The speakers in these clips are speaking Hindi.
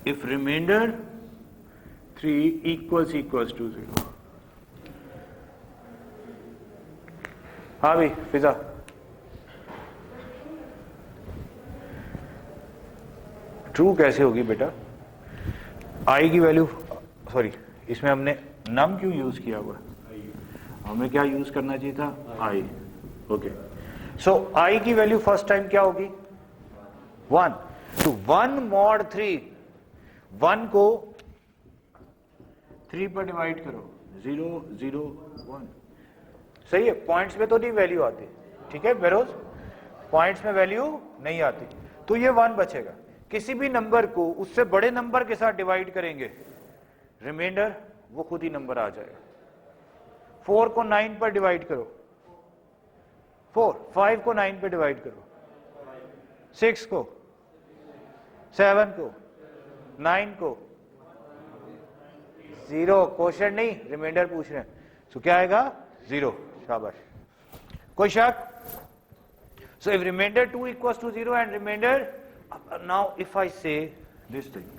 if remainder 3 equals to 0. हाँ भाई फिजा, ट्रू कैसे होगी बेटा? आई की वैल्यू, सॉरी इसमें हमने नम क्यों यूज किया हुआ? हमें क्या यूज करना चाहिए था? आई. ओके, सो आई की वैल्यू फर्स्ट टाइम क्या होगी? 1. तो 1 mod 3, 1 को 3 पर डिवाइड करो, 0 0 1. सही है, पॉइंट्स में तो नहीं वैल्यू आती, ठीक है बेरोज, पॉइंट्स में वैल्यू नहीं आती, तो ये 1 बचेगा. किसी भी नंबर को उससे बड़े नंबर के साथ डिवाइड करेंगे, रिमाइंडर वो खुद ही नंबर आ जाएगा. 4 को 9 पर डिवाइड करो, 4. 5 को 9 पर डिवाइड करो, 6 को, 7 को, 9 को, 0. क्वेश्चन नहीं, रिमाइंडर पूछ रहे हैं, तो क्या आएगा? 0. शाबाश. कोई शक? So if remainder 2 equals to 0 and remainder, now if I say this thing,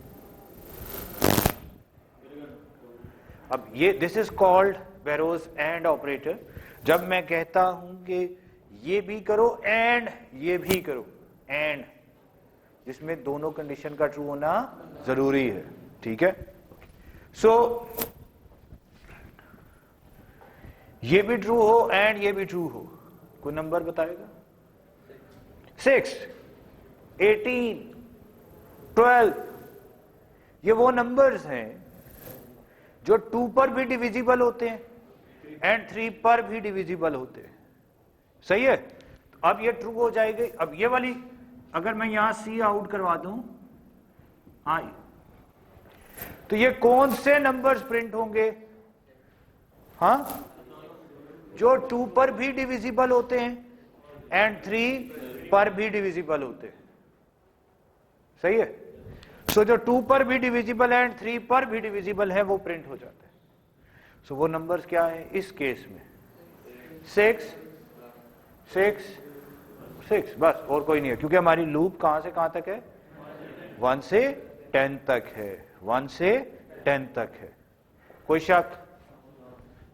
अब ये this is called Barrow's AND operator. जब मैं कहता हूं कि ये भी करो एंड ये भी करो, एंड जिसमें दोनों कंडीशन का ट्रू होना जरूरी है, ठीक है? सो ये भी ट्रू हो एंड ये भी ट्रू हो, कोई नंबर बताएगा? 6, 18, 12, ये वो नंबर्स हैं जो 2 पर भी डिविजिबल होते हैं एंड 3 पर भी डिविजिबल होते हैं. सही है? अब ये ट्रू हो जाएगी. अब ये वाली अगर मैं यहां सी आउट करवा दूं, हाँ, तो ये कौन से नंबर्स प्रिंट होंगे? हाँ, जो 2 पर भी डिविजिबल होते हैं एंड 3 पर भी डिविजिबल होते हैं. सही है? सो जो 2 पर भी डिविजिबल है एंड 3 पर भी डिविजिबल है वो प्रिंट हो जाते हैं. सो वो नंबर्स क्या है इस केस में? 6 6 6, बस, और कोई नहीं है, क्योंकि हमारी लूप कहां से कहां तक है? 1 से 10 तक है, 1 से 10 तक है. कोई शक?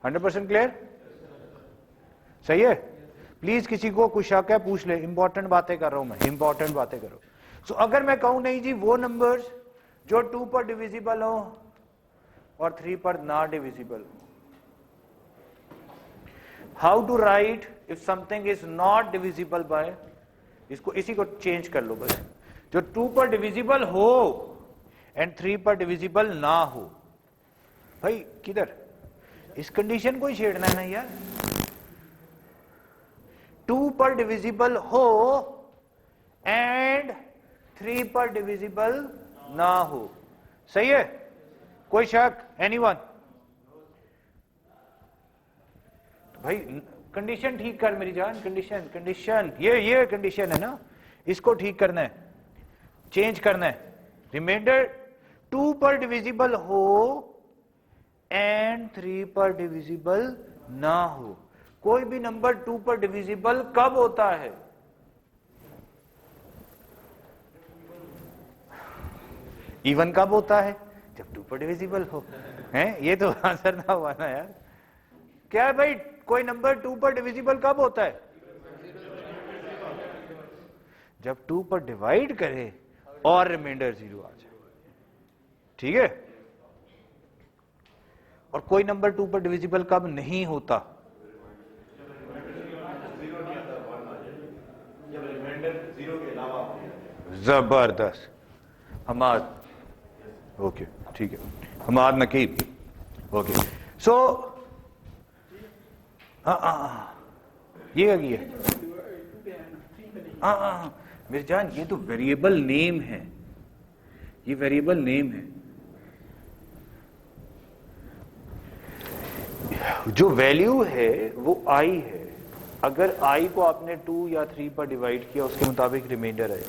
100% क्लियर? सही है? प्लीज किसी को कुछ शक है पूछ ले, इंपॉर्टेंट बातें कर रहा हूं मैं, इंपॉर्टेंट बातें करो. सो अगर मैं कहूं नहीं जी वो नंबर्स जो 2 पर डिविजिबल हो और 3 पर ना डिविजिबल हो, how to write if something is not divisible by, इसको इसी को चेंज कर लो बस. जो 2 पर डिविजिबल हो एंड 3 पर डिविजिबल ना हो. भाई किधर इस कंडीशन को ही छेड़ना है ना यार. 2 पर डिविजिबल हो एंड 3 पर डिविजिबल ना हो. सही है? कोई शक? एनीवन? भाई कंडीशन ठीक कर मेरी जान, कंडीशन ये कंडीशन है ना, इसको ठीक करना है, चेंज करना है. रिमाइंडर 2 पर डिविजिबल हो एंड 3 पर डिविजिबल ना हो. कोई भी नंबर 2 पर डिविजिबल कब होता है? इवन कब होता है? जब 2 पर डिविजिबल हो. हैं? ये तो आंसर ना हुआ ना यार. क्या है भाई, कोई नंबर 2 पर डिविजिबल कब होता है? जब 2 पर डिवाइड करे और रिमाइंडर 0 आ जाए. ठीक है? और कोई नंबर 2 पर डिविजिबल कब नहीं होता? जबरदस्त. हमाद, ओके ठीक है, हमाद नकीब. ओके सो ये मिर्जान, ये तो वेरिएबल नेम है, ये वेरिएबल नेम है. जो वैल्यू है वो आई है. अगर आई को आपने 2 या 3 पर डिवाइड किया उसके मुताबिक रिमाइंडर है.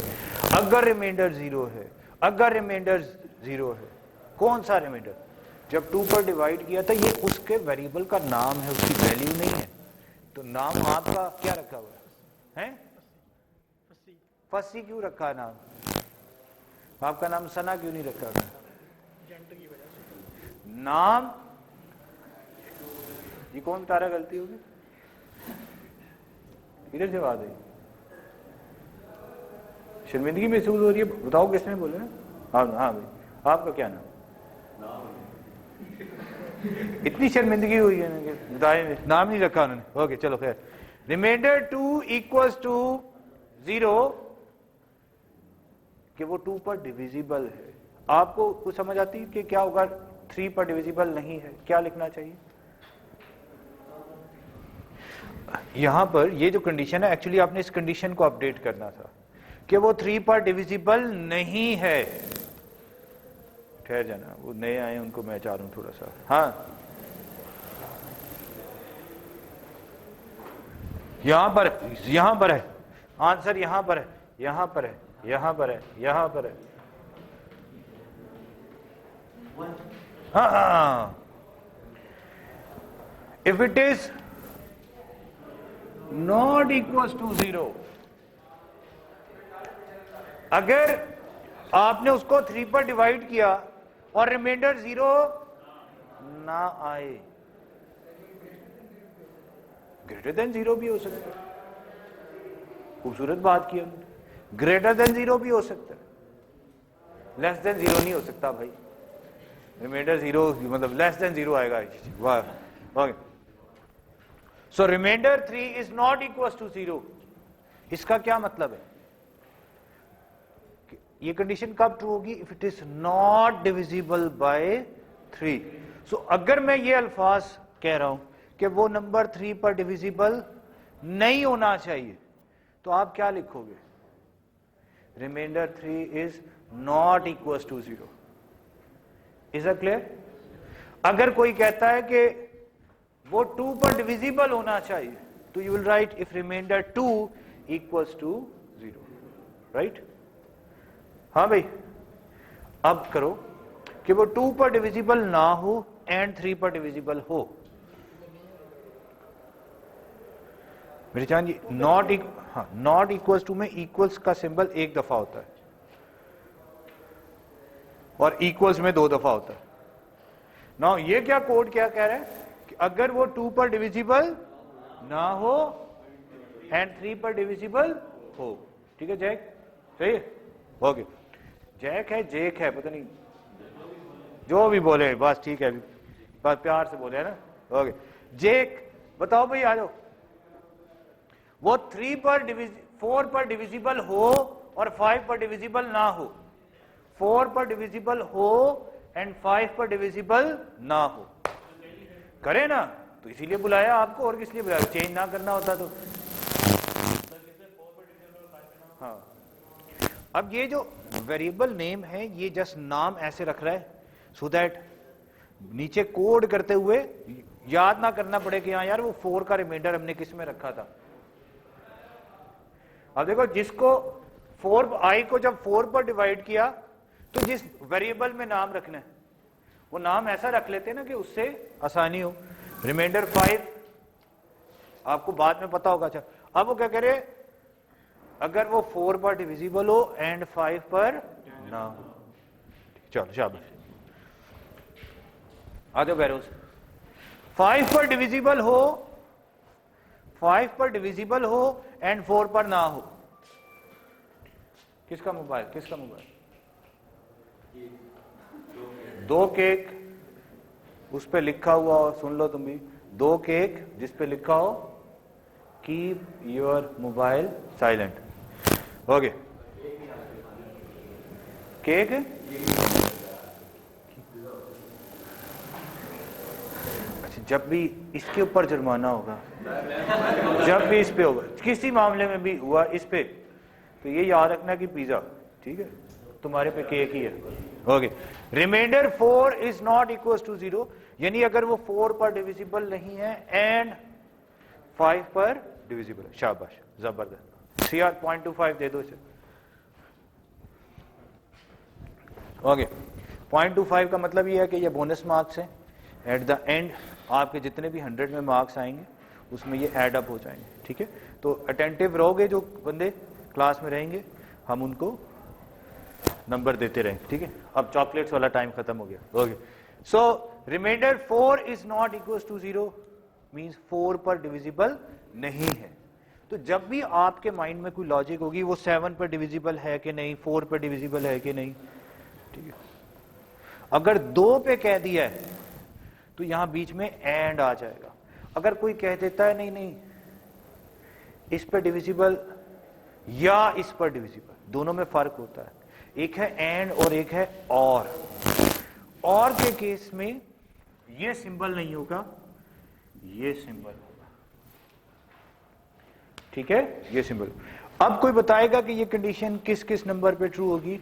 अगर रिमाइंडर 0 है, अगर रिमाइंडर 0 है, कौन सा रिमाइंडर? जब 2 पर डिवाइड किया था, ये उसके वेरिएबल का नाम है, उसकी वैल्यू नहीं है. तो नाम आपका क्या रखा हुआ है? फसी क्यों रखा है नाम? आपका नाम सना क्यों नहीं रखा गया? नाम ये कौन तारा गलती होगी? इधर से बात है, शर्मिंदगी महसूस हो रही है, बताओ किसने बोले ना? हाँ हाँ भाई, आपका क्या नाम? इतनी शर्मिंदगी हुई है ना, बताए नाम नहीं रखा उन्होंने। ओके चलो खैर, रिमाइंडर 2 इक्वल्स टू 0 कि वो 2 पर डिविजिबल है। आपको कुछ समझ आती है कि क्या होगा 3 पर डिविजिबल नहीं है? क्या लिखना चाहिए यहां पर? ये जो कंडीशन है, एक्चुअली आपने इस कंडीशन को अपडेट करना था कि वो 3 पर डिविजिबल नहीं है। ठहर जाना, वो नए आए उनको मैं चाह रहा हूं थोड़ा सा। हाँ, यहां पर है आंसर, यहां पर है, यहां पर है, यहां पर है, यहां पर है। हाँ, if it is not equal to 0, अगर आपने उसको 3 पर डिवाइड किया और रिमाइंडर 0 ना आए, ग्रेटर देन 0 भी हो सकता है। खूबसूरत बात की हमने, ग्रेटर देन 0 भी हो सकता है, लेस देन 0 नहीं हो सकता भाई। रिमाइंडर 0 मतलब लेस देन 0 आएगा। वाह, okay. So remainder 3 is not equal to 0। इसका क्या मतलब है? ये कंडीशन कब ट्रू होगी? If it is not divisible bye 3। सो अगर मैं ये अल्फाज कह रहा हूं कि वो नंबर 3 पर डिविजिबल नहीं होना चाहिए, तो आप क्या लिखोगे? Remainder 3 is not equal to 0। Is it clear? अगर कोई कहता है कि वो 2 पर डिविजिबल होना चाहिए, तो you will write if remainder 2 equals to 0, right? हाँ भाई, अब करो कि वो 2 पर डिविजिबल ना हो एंड 3 पर डिविजिबल हो। मेरी जान जी, नॉट इक्वल्स टू में इक्वल्स का सिंबल एक दफा होता है और इक्वल्स में 2 दफा होता है ना। ये क्या कोड क्या कह रहा है कि अगर वो 2 पर डिविजिबल ना हो एंड 3 पर डिविजिबल हो। ठीक है जैक, सही है? ओके, जैक है, जेक है, पता नहीं, जो भी बोले बस ठीक है, बस प्यार से बोले है ना। ओके, जेक बताओ भाई, आ जाओ। वो 4 पर डिविजिबल हो और 5 पर डिविजिबल ना हो, 4 पर डिविजिबल हो एंड 5 पर डिविजिबल ना हो, करे ना? तो इसीलिए बुलाया आपको, और किस लिए बुलाया? चेंज ना करना होता तो। हाँ, अब ये जो वेरिएबल नेम है, ये जस्ट नाम ऐसे रख रहा है सो दैट नीचे कोड करते हुए याद ना करना पड़े कि हाँ यार वो 4 का रिमाइंडर हमने किस में रखा था। अब देखो, जिसको 4i को जब 4 पर डिवाइड किया, तो जिस वेरिएबल में नाम रखना है वो नाम ऐसा रख लेते हैं ना कि उससे आसानी हो। रिमाइंडर 5 आपको बाद में पता होगा। अच्छा, अब वो क्या कह रहे, अगर वो 4 पर डिविजिबल हो एंड 5 पर ना हो। चलो शाबाश, आ जाओ बैरोज। 5 पर डिविजिबल हो, 5 पर डिविजिबल हो एंड 4 पर ना हो। किसका मोबाइल, किसका मोबाइल? 2 केक, उस पे लिखा हुआ हो, सुन लो तुम भी, 2 केक जिस पे लिखा हो keep your mobile silent. Okay, cake अच्छा, जब भी इसके ऊपर जुर्माना होगा, जब भी इस पे होगा, किसी मामले में भी हुआ इस पे, तो ये याद रखना कि पिज्जा, ठीक है, तुम्हारे पे केक ही है। Okay, remainder 4 is not equal to 0, यानी अगर वो 4 पर डिविजिबल नहीं है एंड 5 पर डिविजिबल है। शाबाश, जबरदस्त। 3.25 दे दो इसे। ओके, 0.25 का मतलब ये है कि ये बोनस मार्क्स है। एट द एंड आपके जितने भी 100 में मार्क्स आएंगे उसमें ये ऐड अप हो जाएंगे। ठीक है, तो अटेंटिव रहोगे जो बंदे क्लास में रहेंगे, हम उनको नंबर देते रहे, ठीक है। अब चॉकलेट्स वाला टाइम खत्म हो गया। Okay, so remainder 4 is not equal to 0 means 4 पर डिविजिबल नहीं है। तो जब भी आपके माइंड में कोई लॉजिक होगी वो 7 पर डिविजिबल है कि नहीं, 4 पर डिविजिबल है कि नहीं, ठीक है। अगर 2 पे कह दिया है तो यहां बीच में एंड आ जाएगा। अगर कोई कह देता है नहीं नहीं इस पर डिविजिबल या इस पर डिविजिबल, दोनों में फर्क होता है, एक है एंड और एक है और के केस में ये सिंबल नहीं होगा, ये सिंबल होगा, ठीक है, ये सिंबल। अब कोई बताएगा कि ये कंडीशन किस किस नंबर पे ट्रू होगी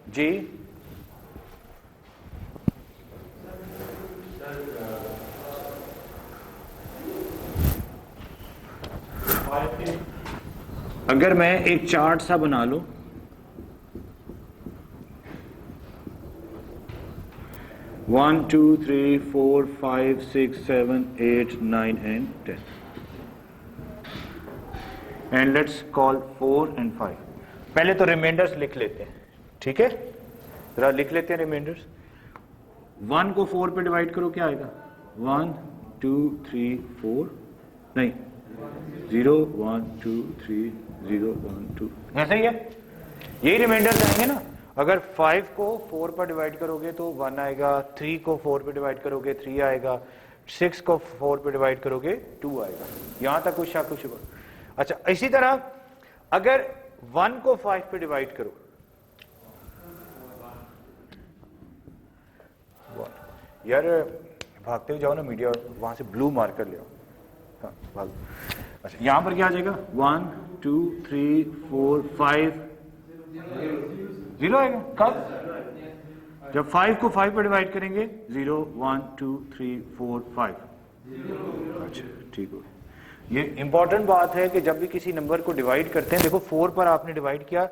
जी? अगर मैं एक चार्ट सा बना लूं, 1 2 3 4 5 6 7 8 9 and 10 and let's call 4 and 5। पहले तो रिमाइंडर्स लिख लेते हैं, ठीक है, जरा लिख लेते हैं रिमाइंडर्स। 1 को 4 पे डिवाइड करो, क्या आएगा? 1 2 3 4 नहीं 0 1 2 3 0 1 2, ऐसा ही है, यही रिमाइंडर्स आएंगे ना। अगर 5 को 4 पर डिवाइड करोगे तो 1 आएगा, 3 को 4 पे डिवाइड करोगे 3 आएगा, 6 को 4 पे डिवाइड करोगे 2 आएगा। यहां तक कुछ शक कुछ। अच्छा, इसी तरह अगर 1 को 5 पे डिवाइड करो, यार भागते हुए जाओ ना मीडिया, वहां से ब्लू मार्कर ले आओ। हाँ, भाग। अच्छा, यहां पर क्या आ जाएगा? 1 2 3 4 5 0 आएगा। कब? जब 5 को 5 पे डिवाइड करेंगे 0 1 2 3 4 5। अच्छा, ठीक हो। ये इंपॉर्टेंट बात है कि जब भी किसी नंबर को डिवाइड करते हैं, देखो 4 पर आपने डिवाइड किया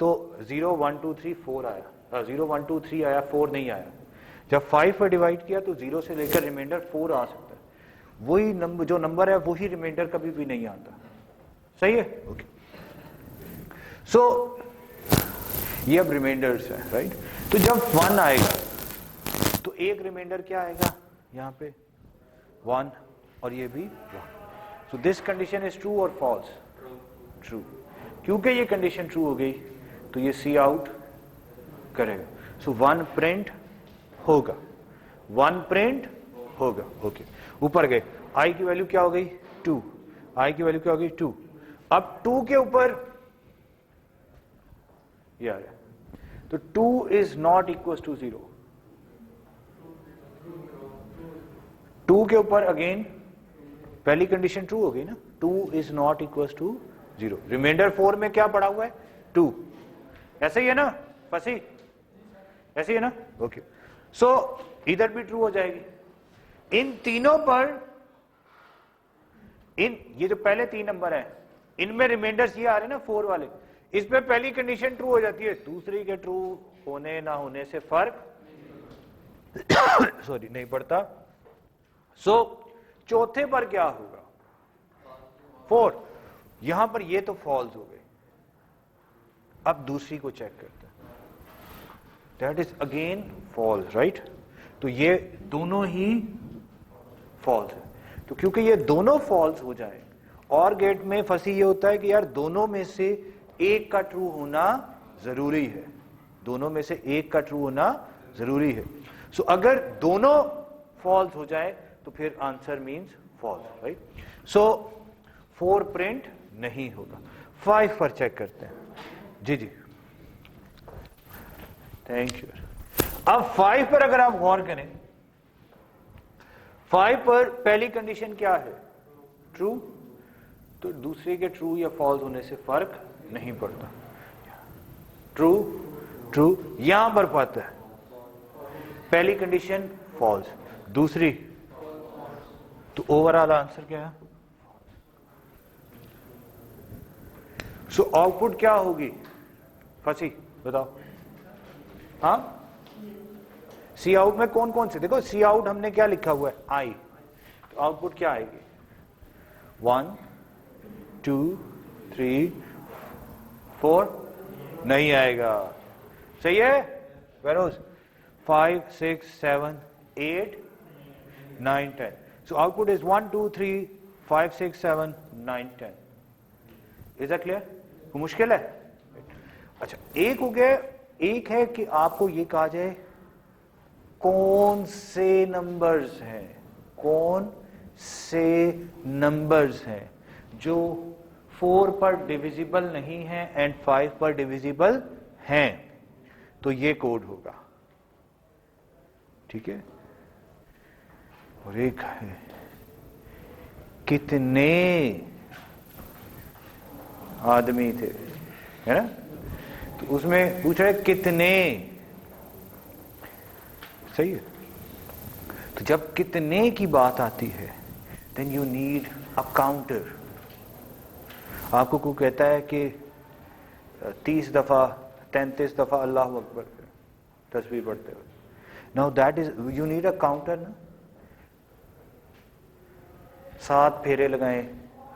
तो 0 1 2 3 4 आया, 0 1 2 3 आया, 4 नहीं आया। जब 5 पर डिवाइड किया तो 0 से लेकर रिमाइंडर 4 आ सकता है। वही नंबर, जो नंबर है वही रिमाइंडर कभी भी नहीं आता। सही है? ओके। सो ये अब रिमाइंडर्स है, राइट। तो जब 1 आएगा तो एक रिमाइंडर क्या आएगा यहां पे? 1, और ये भी 1। So this condition is true और फॉल्स? ट्रू। क्योंकि ये कंडीशन ट्रू हो गई तो ये सी आउट करेगा। सो 1 प्रिंट होगा, 1 प्रिंट होगा। ओके, ऊपर गए, आई की वैल्यू क्या हो गई? 2। आई की वैल्यू क्या हो गई? 2। अब 2 के ऊपर ये आ गया, तो 2 इज नॉट इक्वल टू 0। 2 के ऊपर अगेन पहली कंडीशन ट्रू हो गई ना, 2 is not equal to 0। Remainder 4 में क्या पड़ा हुआ है? 2। ऐसे ही है ना फसी? ऐसे ही है ना? ओके। सो इधर भी ट्रू हो जाएगी। इन तीनों पर, इन ये जो पहले 3 नंबर हैं इनमें रिमाइंडर्स ये आ रहे हैं ना 4 वाले, इस पे पहली कंडीशन ट्रू हो जाती है, दूसरी के ट्रू होने ना होने से फर्क सॉरी नहीं पड़ता। सो चौथे पर क्या होगा? 4। यहां पर ये तो फॉल्स हो गए। अब दूसरी को चेक करते हैं, that is again false, right. तो ये दोनों ही फॉल्स है। तो क्योंकि ये दोनों फॉल्स हो जाए, और गेट में फंसी ये होता है कि यार दोनों में से एक का ट्रू होना जरूरी है, दोनों में से एक का ट्रू होना जरूरी है। सो अगर दोनों फॉल्स हो जाए तो फिर आंसर मींस फॉल्स, राइट। सो 4 प्रिंट नहीं होगा। 5 पर चेक करते हैं। जी जी, थैंक यू। अब 5 पर अगर आप गौर करें, 5 पर पहली कंडीशन क्या है? ट्रू। तो दूसरे के ट्रू या फॉल्स होने से फर्क नहीं पड़ता। ट्रू ट्रू यहां पर पाता है, पहली कंडीशन फॉल्स, दूसरी, तो ओवरऑल आंसर क्या है? सो आउटपुट क्या होगी फंसी? बताओ। हाँ, सी आउट में कौन कौन से? देखो सी आउट हमने क्या लिखा हुआ है? आई। तो आउटपुट क्या आएगी? 1 2 3 4 नहीं आएगा, सही है। वेरोज 5 6 7 8 9 10, so output is 1 2 3 5 6 7 9 10. Is that clear? वो मुश्किल है? अच्छा, एक हो गया। एक है कि आपको ये कहा जाए कौन से नंबर्स हैं, कौन से नंबर्स हैं जो 4 पर डिविजिबल नहीं है एंड 5 पर डिविजिबल हैं, तो ये कोड होगा, ठीक है। और एक है कितने आदमी थे, है ना, तो उसमें पूछ रहे कितने, सही है। तो जब कितने की बात आती है then you need a counter. आपको कोई कहता है कि 30 दफा 33 दफा अल्लाह अकबर तस्बीह पढ़ते हुए, now that is you need a counter ना। 7 फेरे लगाएं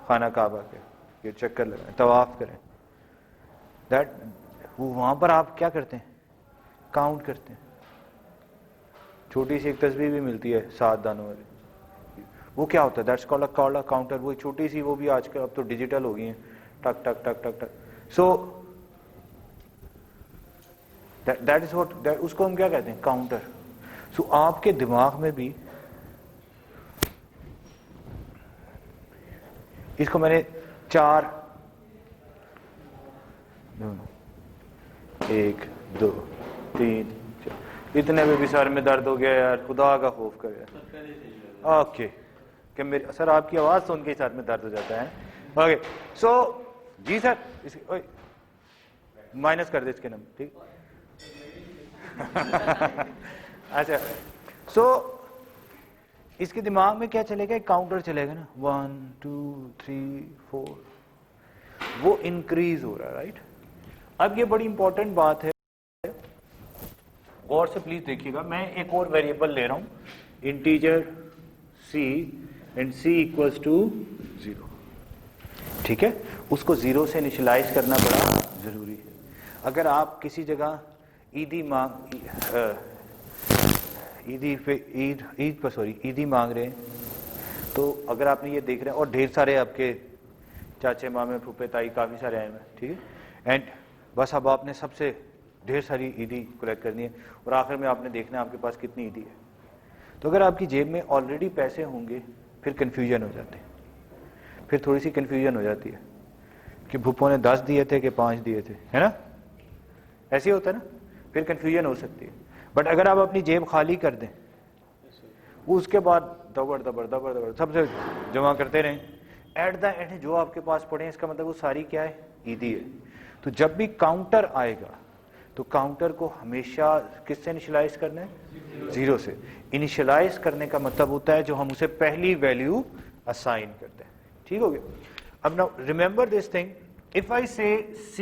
खाना काबा के, ये चक्कर लगाएं, तवाफ करें, दैट वहां पर आप क्या करते हैं, काउंट करते हैं। छोटी सी एक तस्बीह भी मिलती है 7 दानों वाली, वो क्या होता है, दैट्स कॉल्ड अ काउंटर। वो छोटी सी, वो भी आजकल अब तो डिजिटल हो गई है, टक टक टक टक टक। सो दैट इज व्हाट, उसको हम क्या कहते हैं, काउंटर। सो आपके दिमाग में भी इसको मैंने 4 1 2 3 4 इतने में भी सर में दर्द हो गया यार, खुदा का खौफ कर यार। ओके, कि मेरी सर आपकी आवाज सुन के सर में दर्द हो जाता है। ओके, सो जी सर, माइनस कर दे इसके नंबर, ठीक। अच्छा, सो इसके दिमाग में क्या चलेगा, काउंटर चलेगा ना, 1 2 3 4, वो इंक्रीज हो रहा है, राइट। अब ये बड़ी इंपॉर्टेंट बात है, गौर से प्लीज देखिएगा। मैं एक और वेरिएबल ले रहा हूं, integer c and c equals to 0, ठीक है। उसको 0 से इनिशियलाइज करना बड़ा जरूरी है। अगर आप किसी जगह ईदी मांग रहे हैं, तो अगर आपने ये देख रहे हैं, और ढेर सारे आपके चाचे मामे फूफे ताई काफ़ी सारे आए हैं, ठीक है, एंड बस अब आपने सबसे ढेर सारी ईदी कलेक्ट करनी है और आखिर में आपने देखना है आपके पास कितनी ईदी है। तो अगर आपकी जेब में ऑलरेडी पैसे होंगे, फिर कन्फ्यूजन हो जाते हैं, फिर थोड़ी सी कन्फ्यूजन हो जाती है कि भूपों ने 10 दिए थे कि 5 दिए थे, है ना, ऐसे ही होता है ना, फिर कन्फ्यूजन हो सकती है। बट अगर आप अपनी जेब खाली कर दें, उसके बाद दबड़ दबड़ दबड़ दबड़ सबसे जमा करते रहें, एट द एंड जो आपके पास पड़े, इसका मतलब वो सारी क्या है, ईदी है। तो जब भी काउंटर आएगा तो काउंटर को हमेशा किससे इनिशियलाइज करना है, 0 से। इनिशियलाइज करने का मतलब होता है जो हम उसे पहली वैल्यू असाइन करते हैं, ठीक हो गया। अब now remember this thing, if I से C++,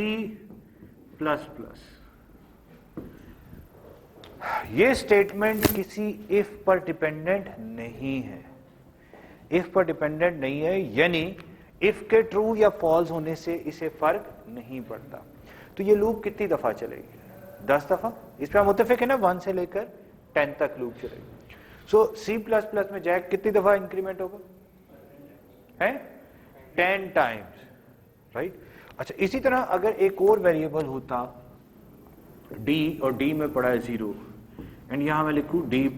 ये स्टेटमेंट किसी इफ पर डिपेंडेंट नहीं है, इफ पर डिपेंडेंट नहीं है, यानी इफ के ट्रू या फॉल्स होने से इसे फर्क नहीं पड़ता। तो ये लूप कितनी दफा चलेगी, 10 दफा। इस पर मुत्तफिक है ना, 1 से लेकर 10 तक लूप चलेगी। सो C++ में जैक कितनी दफा इंक्रीमेंट होगा, है 10 टाइम्स, राइट। अच्छा, इसी तरह अगर एक और वेरिएबल होता d, और d में पड़ा है 0, एंड यहां मैं लिखूं d++,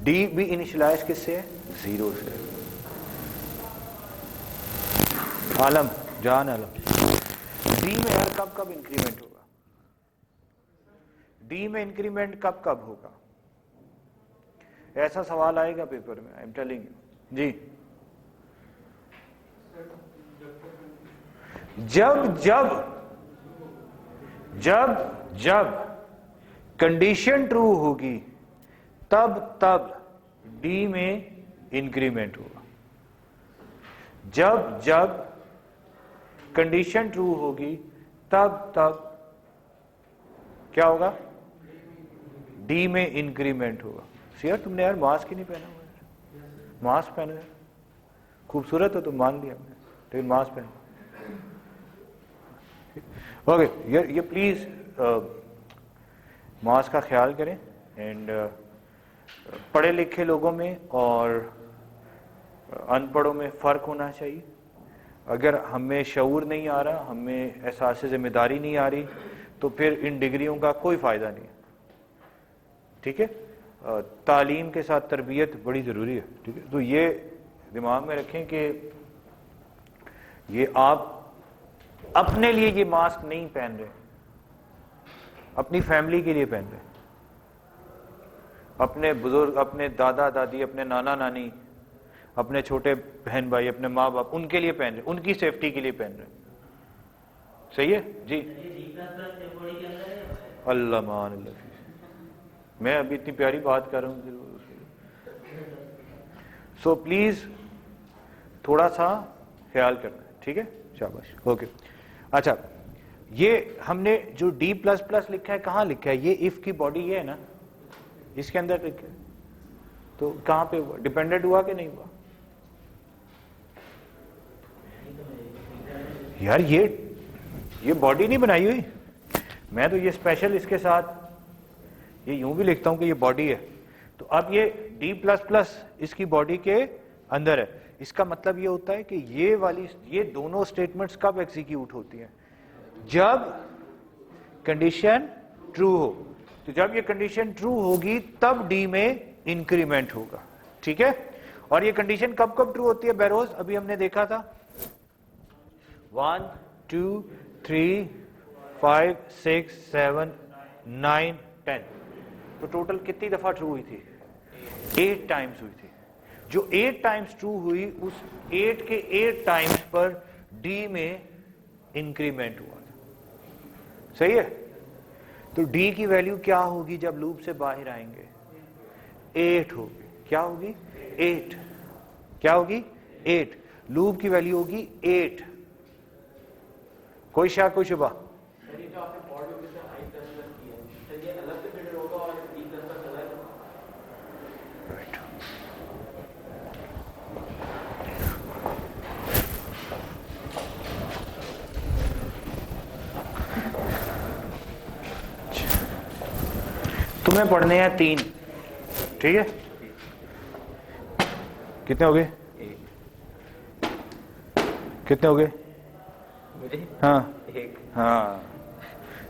d भी इनिशियलाइज किससे है, 0 से। आलम जान आलम, d में यार कब कब इंक्रीमेंट होगा, d में इंक्रीमेंट कब कब होगा, ऐसा सवाल आएगा पेपर में, आई एम टेलिंग यू जी। जब जब जब जब कंडीशन ट्रू होगी तब तब d में इंक्रीमेंट होगा। जब जब कंडीशन ट्रू होगी तब तब क्या होगा, d में इंक्रीमेंट होगा। यार तुमने यार मास्क ही नहीं पहना हुआ, मास्क पहना है, खूबसूरत हो तो मान लिया हमने, लेकिन मास्क पहनो। ओके, ये प्लीज मास्क का ख्याल करें। एंड पढ़े लिखे लोगों में और अनपढ़ों में फ़र्क होना चाहिए। अगर हमें शऊर नहीं आ रहा, हमें एहसास जिम्मेदारी नहीं आ रही, तो फिर इन डिग्रियों का कोई फ़ायदा नहीं है। ठीक है, तालीम के साथ तरबियत बड़ी ज़रूरी है। ठीक है, तो ये दिमाग में रखें कि ये आप अपने लिए ये मास्क नहीं पहन रहे, अपनी फैमिली के लिए पहन रहे, अपने बुजुर्ग, अपने दादा दादी, अपने नाना नानी, अपने छोटे बहन भाई, अपने माँ बाप, उनके लिए पहन रहे, उनकी सेफ्टी के लिए पहन रहे। सही है जी? अल्लाह मान अल्लाह, मैं अभी इतनी प्यारी बात कर रहा हूँ। सो प्लीज थोड़ा सा ख्याल करना है। ठीक है, शाबाश, ओके। अच्छा, ये हमने जो D++ लिखा है, कहाँ लिखा है? ये इफ की बॉडी ये है ना, इसके अंदर लिखा है। तो कहाँ पे हुआ? डिपेंडेंट हुआ कि नहीं हुआ? यार ये बॉडी नहीं बनाई हुई, मैं तो ये स्पेशल इसके ये यूं भी लिखता हूं कि ये बॉडी है। तो अब ये D++ इसकी बॉडी के अंदर है। इसका मतलब ये होता है कि ये दोनों स्टेटमेंट्स कब एग्जीक्यूट होती हैं? जब कंडीशन ट्रू हो। तो जब ये कंडीशन ट्रू होगी तब D में इंक्रीमेंट होगा। ठीक है, और ये कंडीशन कब कब ट्रू होती है बहरोज? अभी हमने देखा था 1 2 3 5 6 7 9 10। तो टोटल कितनी दफा ट्रू हुई थी? 8 टाइम्स हुई थी। जो 8 टाइम्स ट्रू हुई, उस 8 के 8 टाइम्स पर D में इंक्रीमेंट हुआ था। सही है? तो D की वैल्यू क्या होगी जब लूप से बाहर आएंगे? 8 होगी। क्या होगी? 8। क्या होगी? 8। लूप की वैल्यू होगी 8। कोई शक, कोई शुबा? तुम्हें पढ़ने हैं 3। ठीक है, कितने हो गए? कितने हो गए? हाँ, हाँ।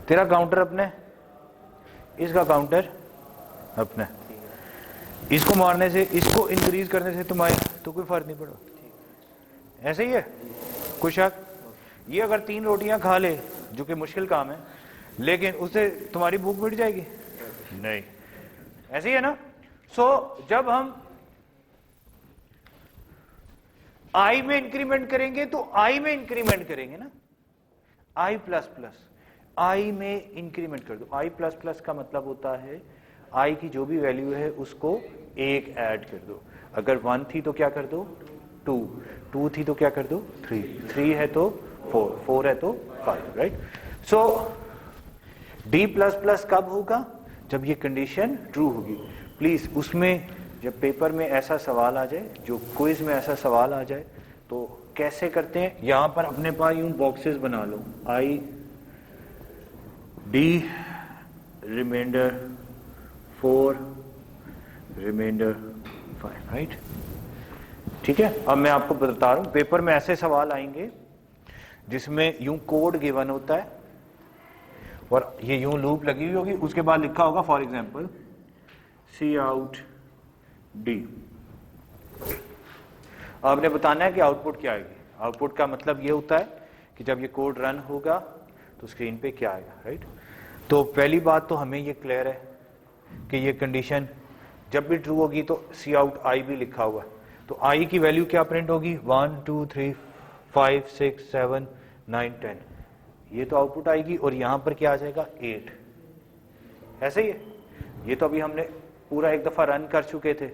तेरा काउंटर अपने, इसका काउंटर अपने। इसको मारने से, इसको इंक्रीज करने से तुम्हारे तो कोई फर्क नहीं पड़ा। ऐसे ही है? कोई शक? ये अगर 3 रोटियां खा ले, जो कि मुश्किल काम है, लेकिन उससे तुम्हारी भूख मिट जाएगी? नहीं। ऐसे ही है ना? सो जब हम आई में इंक्रीमेंट करेंगे तो आई में इंक्रीमेंट करेंगे ना, I++। आई में इंक्रीमेंट कर दो। I++ का मतलब होता है आई की जो भी वैल्यू है उसको 1 ऐड कर दो। अगर 1 थी तो क्या कर दो? 2। 2 थी तो क्या कर दो? 3। 3 है तो 4। 4 है तो 5। राइट? सो D++ कब होगा? जब ये कंडीशन ट्रू होगी। प्लीज उसमें जब पेपर में ऐसा सवाल आ जाए, जो क्विज में ऐसा सवाल आ जाए, तो कैसे करते हैं? यहां पर अपने पास यूं बॉक्सेस बना लो, I D remainder 4 remainder 5। Right? ठीक है, अब मैं आपको बता रहा हूं, पेपर में ऐसे सवाल आएंगे जिसमें यूं कोड गिवन होता है और ये यूं लूप लगी हुई होगी, उसके बाद लिखा होगा for example c out D। आपने बताना है कि आउटपुट क्या आएगी। आउटपुट का मतलब ये होता है कि जब ये कोड रन होगा तो स्क्रीन पे क्या आएगा। राइट? तो पहली बात तो हमें ये क्लियर है कि ये कंडीशन जब भी ट्रू होगी तो सी आउट आई भी लिखा हुआ है। तो आई की वैल्यू क्या प्रिंट होगी? 1 2 3 5 6 7 9 10। ये तो आउटपुट आएगी और यहां पर क्या आ जाएगा? 8। ऐसे ही है? ये तो अभी हमने पूरा एक दफा रन कर चुके थे।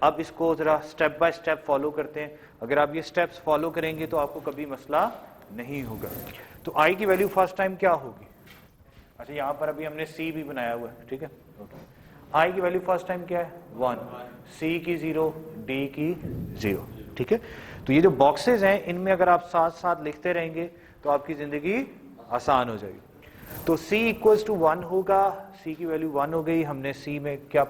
अब इसको जरा स्टेप बाय स्टेप फॉलो करते हैं। अगर आप ये स्टेप्स फॉलो करेंगे तो आपको कभी मसला नहीं होगा। तो आई की वैल्यू फर्स्ट टाइम क्या होगी? अच्छा, यहां पर अभी हमने सी भी बनाया हुआ है। ठीक है, आई की वैल्यू फर्स्ट टाइम क्या है? 1। सी की 0, डी की 0। ठीक है, तो ये जो बॉक्सेस हैं इनमें अगर आप साथ साथ लिखते रहेंगे तो आपकी जिंदगी आसान हो जाएगी। तो c इक्वल्स टू 1 होगा, c की वैल्यू 1 हो गई, हमने c में क्या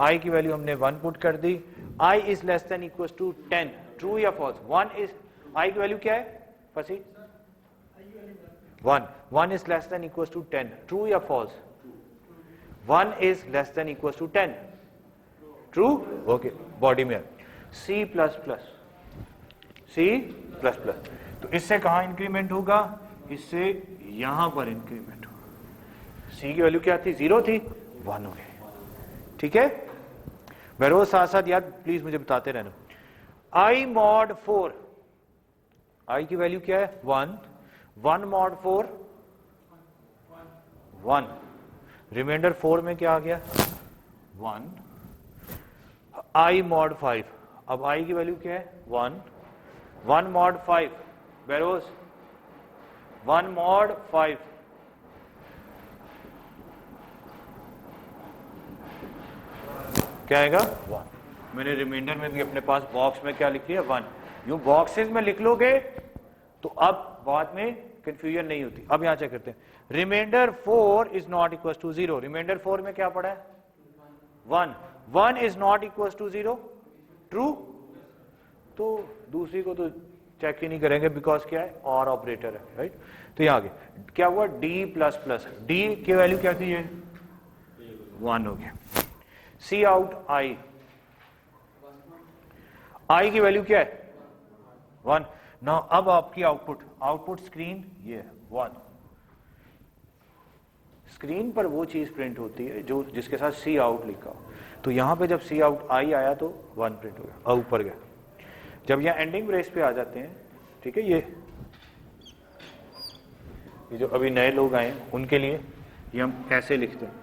i की वैल्यू हमने 1 पुट कर दी। i is less than equals to 10, true या फॉल्स? 1 इज, i की वैल्यू क्या है फसी? 1 is less than equals to 10, true या false? 1 is less than equals to 10, true. Okay, body में c प्लस प्लस, तो इससे कहां इंक्रीमेंट होगा? इससे यहां पर इंक्रीमेंट होगा। c की वैल्यू क्या थी? 0 थी, 1 हो गई। ठीक है, मैं रोज साथ साथ याद प्लीज मुझे बताते रहना। i mod 4, i की वैल्यू क्या है? 1 mod 4 1, रिमाइंडर 4 में क्या आ गया? 1। i mod 5, अब i की वैल्यू क्या है? 1 mod 5 बेरोज 1 mod 5, क्या आएगा? 1। मैंने रिमाइंडर में भी अपने पास बॉक्स में क्या लिख लिया? 1। यूं बॉक्सेस में लिख लोगे तो अब बाद में कंफ्यूजन नहीं होती। अब यहां चेक करते हैं, remainder 4 is not equal to 0, remainder 4 में क्या पड़ा है? 1 is not equal to 0, true. तो दूसरी को तो चेक ही नहीं करेंगे बिकॉज क्या है? और ऑपरेटर है, राइट। तो यहां आगे क्या हुआ? d प्लस प्लस, d की वैल्यू क्या थी? ये 1 हो गया। सी आउट i की वैल्यू क्या है? 1। ना अब आपकी आउटपुट स्क्रीन ये है 1। स्क्रीन पर वो चीज प्रिंट होती है जो जिसके साथ सी आउट लिखा हो। तो यहां पे जब सी आउट आई आया तो 1 प्रिंट हो गया, ऊपर गया। जब यहाँ एंडिंग ब्रेस पे आ जाते हैं, ठीक है, ये जो अभी नए लोग आए हैं उनके लिए ये हम कैसे लिखते हैं,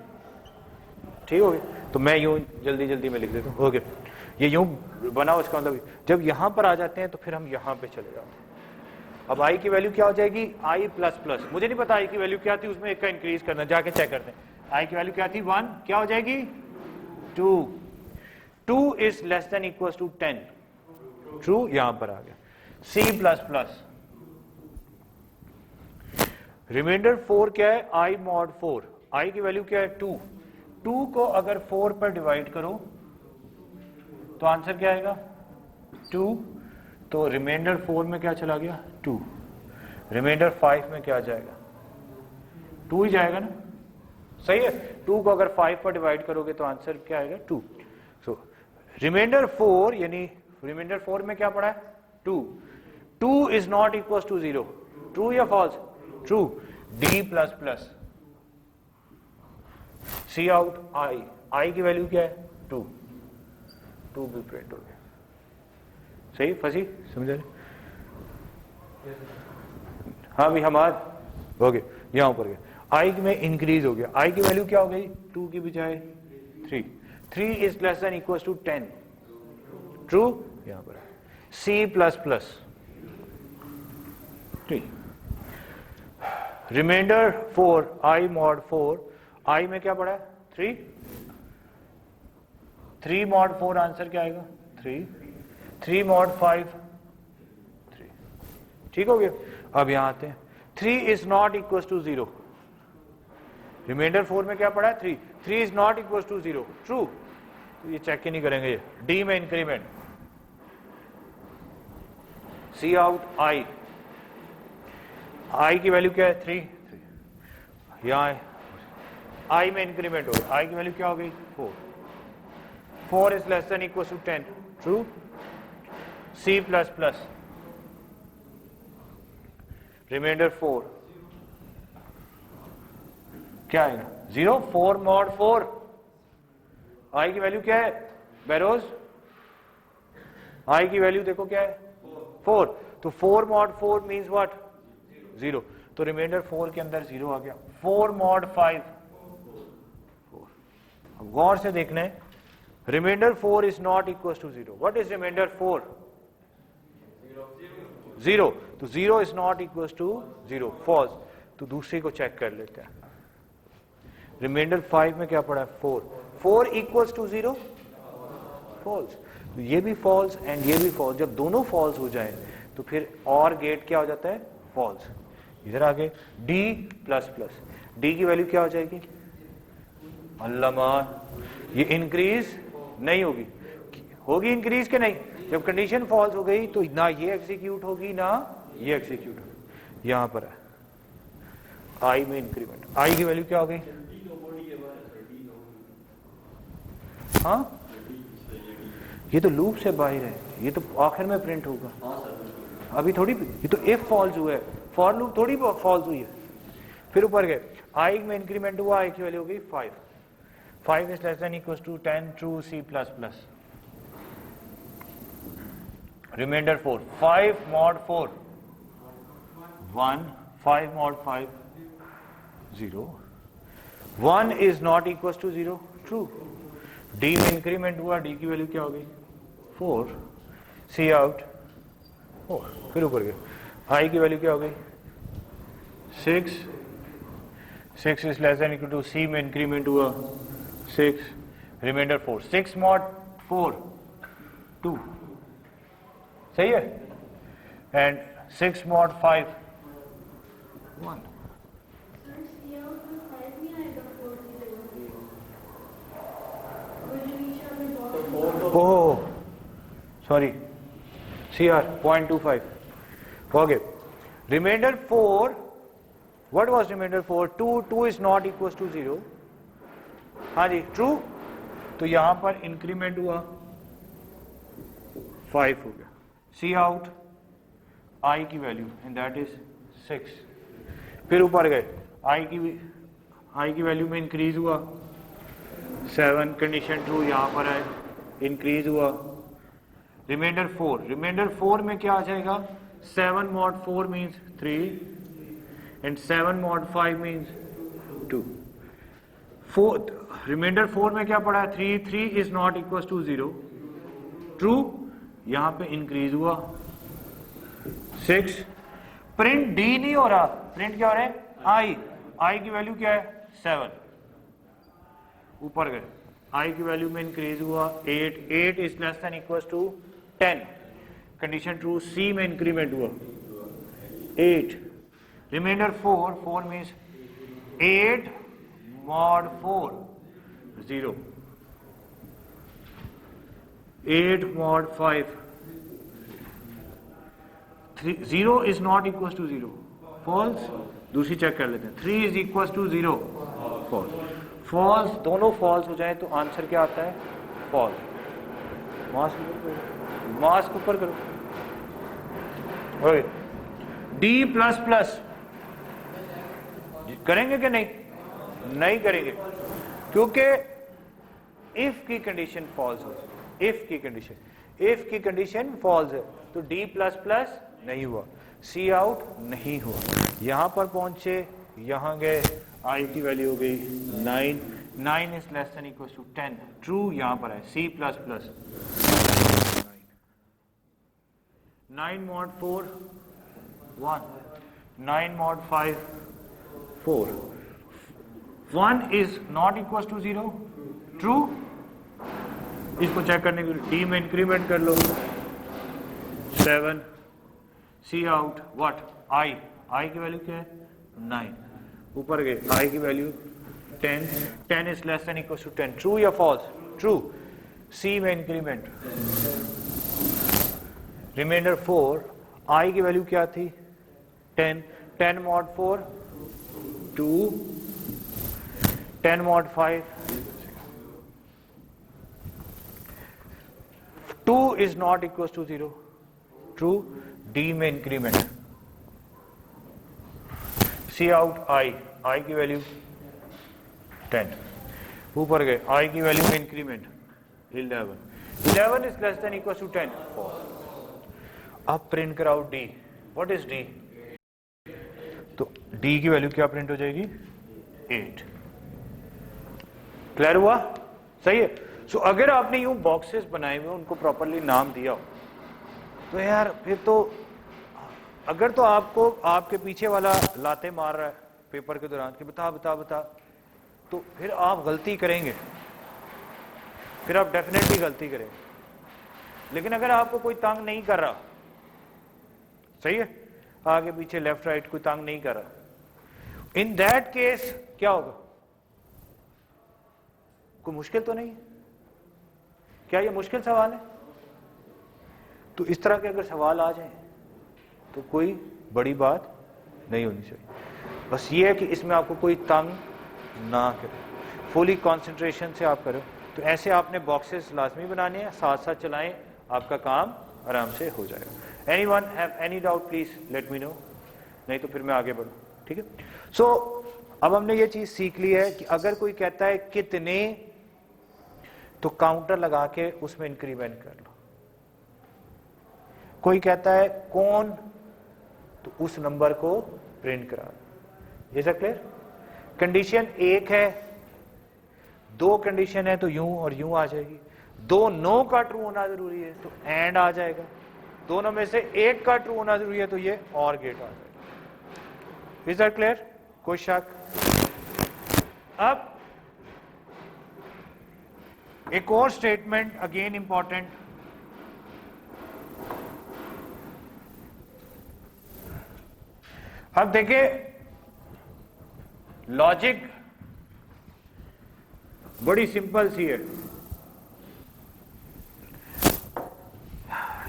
ठीक हो गया। तो मैं यूं जल्दी में लिख देता हूँ। ओके, ये यूं बना, उसका मतलब जब यहां पर आ जाते हैं तो फिर हम यहां पे चले जाते हैं। अब i की वैल्यू क्या हो जाएगी? i प्लस प्लस, मुझे नहीं पता i की वैल्यू क्या थी, उसमें एक का इंक्रीज करना, जाके चेक करते हैं। i की वैल्यू क्या थी? 1, क्या हो जाएगी? 2 is less than equal to 10, true, यहां पर आ गया। c प्लस प्लस, रिमाइंडर 4 क्या है? i mod 4, i की वैल्यू क्या है? 2 को अगर 4 पर डिवाइड करो तो आंसर क्या आएगा? 2। तो रिमाइंडर 4 में क्या चला गया? 2। रिमाइंडर 5 में क्या आ जाएगा? 2 ही जाएगा ना, सही है। 2 को अगर 5 पर डिवाइड करोगे तो आंसर क्या आएगा? 2। सो रिमाइंडर 4, यानी रिमाइंडर 4 में क्या पड़ा है? 2 is not equal to 0, true या false? True. d plus plus, C out i की वैल्यू क्या है? 2 भी प्रिंट हो गया। सही फंसी, समझ रहे? हाँ भी हमारा हो गया, यहां ऊपर गया। i में इंक्रीज हो गया, i की वैल्यू क्या हो गई? 2 की बजाय 3 is less than equal to 10, true, यहां पर c plus plus, remainder 4 i mod 4, i में क्या पड़ा है? 3 mod 4, आंसर क्या आएगा? 3 mod 5, 3, ठीक हो गया। अब यहां आते हैं, 3 is not equal to 0, remainder 4 में क्या पड़ा है? 3 is not equal to 0, true. तो ये चेक ही नहीं करेंगे, ये d में इंक्रीमेंट, सी आउट i की वैल्यू क्या है? 3। यहां i में इंक्रीमेंट हो गया, i की वैल्यू क्या हो गई? 4 is less than equal to 10, true. c plus plus, remainder 4 क्या आएगा? 0। 4 mod 4, i की वैल्यू क्या है? बेरोज i की वैल्यू देखो क्या है? 4। तो 4 mod 4 मीन्स व्हाट? 0। तो रिमाइंडर 4 के अंदर 0 आ गया। 4 mod 5, 4। अब गौर से देखना है, remainder 4 is not equal to 0। What is remainder 4? 0। तो 0 is not equal to 0, false. तो दूसरे को चेक कर लेते हैं। रिमाइंडर 5 में क्या पड़ा है? 4 इक्वल्स टू 0, फॉल्स। तो ये भी फॉल्स एंड ये भी फॉल्स। जब दोनों फॉल्स हो जाए तो फिर और गेट क्या हो जाता है, फॉल्स। इधर आगे डी प्लस प्लस, डी की वैल्यू क्या हो जाएगी, अल्लामा, ये इंक्रीज नहीं होगी, होगी इंक्रीज के नहीं। जब कंडीशन फॉल्स हो गई तो ना ये एग्जीक्यूट होगी ना ये एग्जीक्यूट होगी। यहां पर है आई में इंक्रीमेंट, आई की वैल्यू क्या हो गई, हाँ ये तो लूप से बाहर है, ये तो आखिर में प्रिंट होगा, अभी थोड़ी, ये तो इफ फॉल्स हुआ है, फॉर लूप थोड़ी फॉल्स हुई है। फिर ऊपर गए, आई में इंक्रीमेंट हुआ, आई की वैल्यू हो गई 5, 5 is less than equal to 10 true c plus plus, remainder 4, 5 mod 4 1, 5 mod 5 0, 1 is not equals to 0 true, D में इंक्रीमेंट हुआ, डी की वैल्यू क्या हो गई 4, सी आउट 4, फिर ऊपर गए, आई की वैल्यू क्या हो गई 6, 6 is less than equal to, c में इंक्रीमेंट हुआ 6, रिमाइंडर 4, 6 mod 4 2, सही है, and 6 mod 5 1, oh sorry CR 0.25, okay, remainder 4, what was remainder 4, 2 is not equals to 0, हाँ जी true, तो यहां पर इंक्रीमेंट हुआ 5 हो गया, सी आउट आई की वैल्यू एंड दैट इज 6, फिर ऊपर गए, आई की वैल्यू में इंक्रीज हुआ 7, कंडीशन ट्रू, यहां पर है इंक्रीज हुआ, रिमाइंडर 4, रिमाइंडर 4 में क्या आ जाएगा, 7 mod 4 means 3 and 7 mod 5 means 2, 4, remainder 4 में क्या पड़ा है 3, 3 is not equal to 0 true, यहां पे इंक्रीज हुआ 6, प्रिंट डी नहीं हो रहा, प्रिंट क्या हो रहा है आई की वैल्यू क्या है 7, ऊपर गए, आई की वैल्यू में इंक्रीज हुआ 8, 8 is less than equal to 10, condition true, c में इंक्रीमेंट हुआ 8, reminder 4, 4 means 8 mod 4 0, 8 mod 5 3, 0 is not equals to 0 false, दूसरी चेक कर लेते हैं, 3 is equals to 0 false, false, दोनों फॉल्स हो जाए तो आंसर क्या आता है फॉल्स, मास्क ऊपर करो, ओके, डी प्लस प्लस करेंगे कि नहीं करेंगे, क्योंकि इफ की कंडीशन फॉल्स हो, इफ की कंडीशन फॉल्स है तो डी प्लस प्लस नहीं हुआ, सी आउट नहीं हुआ, यहां पर पहुंचे, यहां गए, आई की वैल्यू हो गई 9, 9 is less than equal to 10 true, यहां पर है c plus plus 9 mod 4 1, 9 mod 5 4, 1 is not equal to 0 true, इसको चेक करने के लिए डी में इंक्रीमेंट कर लो 7, सी आउट व्हाट आई की वैल्यू क्या है 9, ऊपर गए, आई की value 10, 10 is less than equal to 10 true या फॉल्स, ट्रू, सी में इंक्रीमेंट, रिमाइंडर 4, आई की वैल्यू क्या थी 10, 10 mod 4 2, 10 mod 5 2 is not equals to 0 true, d में इंक्रीमेंट, सी आउट आई की वैल्यू 10, ऊपर गए, आई की वैल्यू में increment 11, 11 is less than equal to 10 अब प्रिंट कराओ डी, व्हाट इज डी, तो डी की वैल्यू क्या प्रिंट हो जाएगी 8, क्लियर हुआ, सही है। सो अगर आपने यूं बॉक्सेस बनाए हुए उनको प्रॉपरली नाम दिया हो तो यार फिर तो, अगर तो आपको आपके पीछे वाला लाते मार रहा है पेपर के दौरान कि बता, तो फिर आप गलती करेंगे, फिर आप डेफिनेटली गलती करेंगे। लेकिन अगर आपको कोई तंग नहीं कर रहा, सही है, आगे पीछे लेफ्ट राइट कोई तंग नहीं कर रहा, इन दैट केस क्या होगा? कोई मुश्किल तो नहीं है? क्या ये मुश्किल सवाल है? तो इस तरह के अगर सवाल आ जाए तो कोई बड़ी बात नहीं होनी चाहिए। बस ये है कि इसमें आपको कोई तंग ना करे, फुली कंसंट्रेशन से आप करो। तो ऐसे आपने बॉक्सेस लाजमी बनाने हैं, साथ साथ चलाएं, आपका काम आराम से हो जाएगा। Anyone have any doubt please let me know, नहीं तो फिर मैं आगे बढ़ूं, ठीक है। सो अब हमने ये चीज सीख ली है कि अगर कोई कहता है कितने, तो काउंटर लगा के उसमें इंक्रीमेंट कर लो। कोई कहता है कौन, तो उस नंबर को प्रिंट करा लो। ये सब क्लियर? कंडीशन एक है, दो कंडीशन है तो यूं और यूं आ जाएगी। दो नो का ट्रू होना जरूरी है तो एंड आ जाएगा, दोनों में से एक का ट्रू होना जरूरी है तो ये और गेट आ जाएगा। Is that clear? कोई शक? अब एक और स्टेटमेंट अगेन इंपॉर्टेंट, अब देखिए लॉजिक बड़ी सिंपल सी है।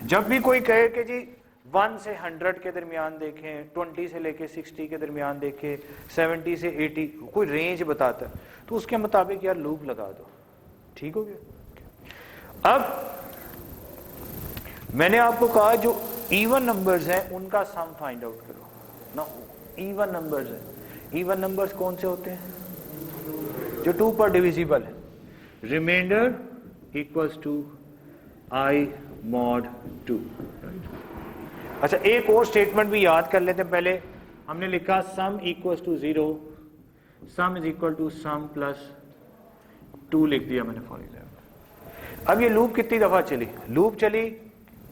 जब भी कोई कहे कि जी 1 से 100 के दरमियान देखें, 20 से लेके 60 के दरमियान देखें, 70 से 80, कोई रेंज बताता है तो उसके मुताबिक यार लूप लगा दो, ठीक हो गया। अब मैंने आपको कहा जो इवन नंबर्स हैं उनका सम फाइंड आउट करो ना। इवन नंबर्स हैं, इवन नंबर्स कौन से होते हैं? जो 2 पर डिविजिबल है। Remainder equals to i mod 2। अच्छा, एक और स्टेटमेंट भी याद कर लेते हैं। पहले हमने लिखा sum equals to 0, sum is equal to sum plus 2 लिख दिया मैंने फॉर एग्जाम्पल। अब ये लूप कितनी दफा चली? लूप चली,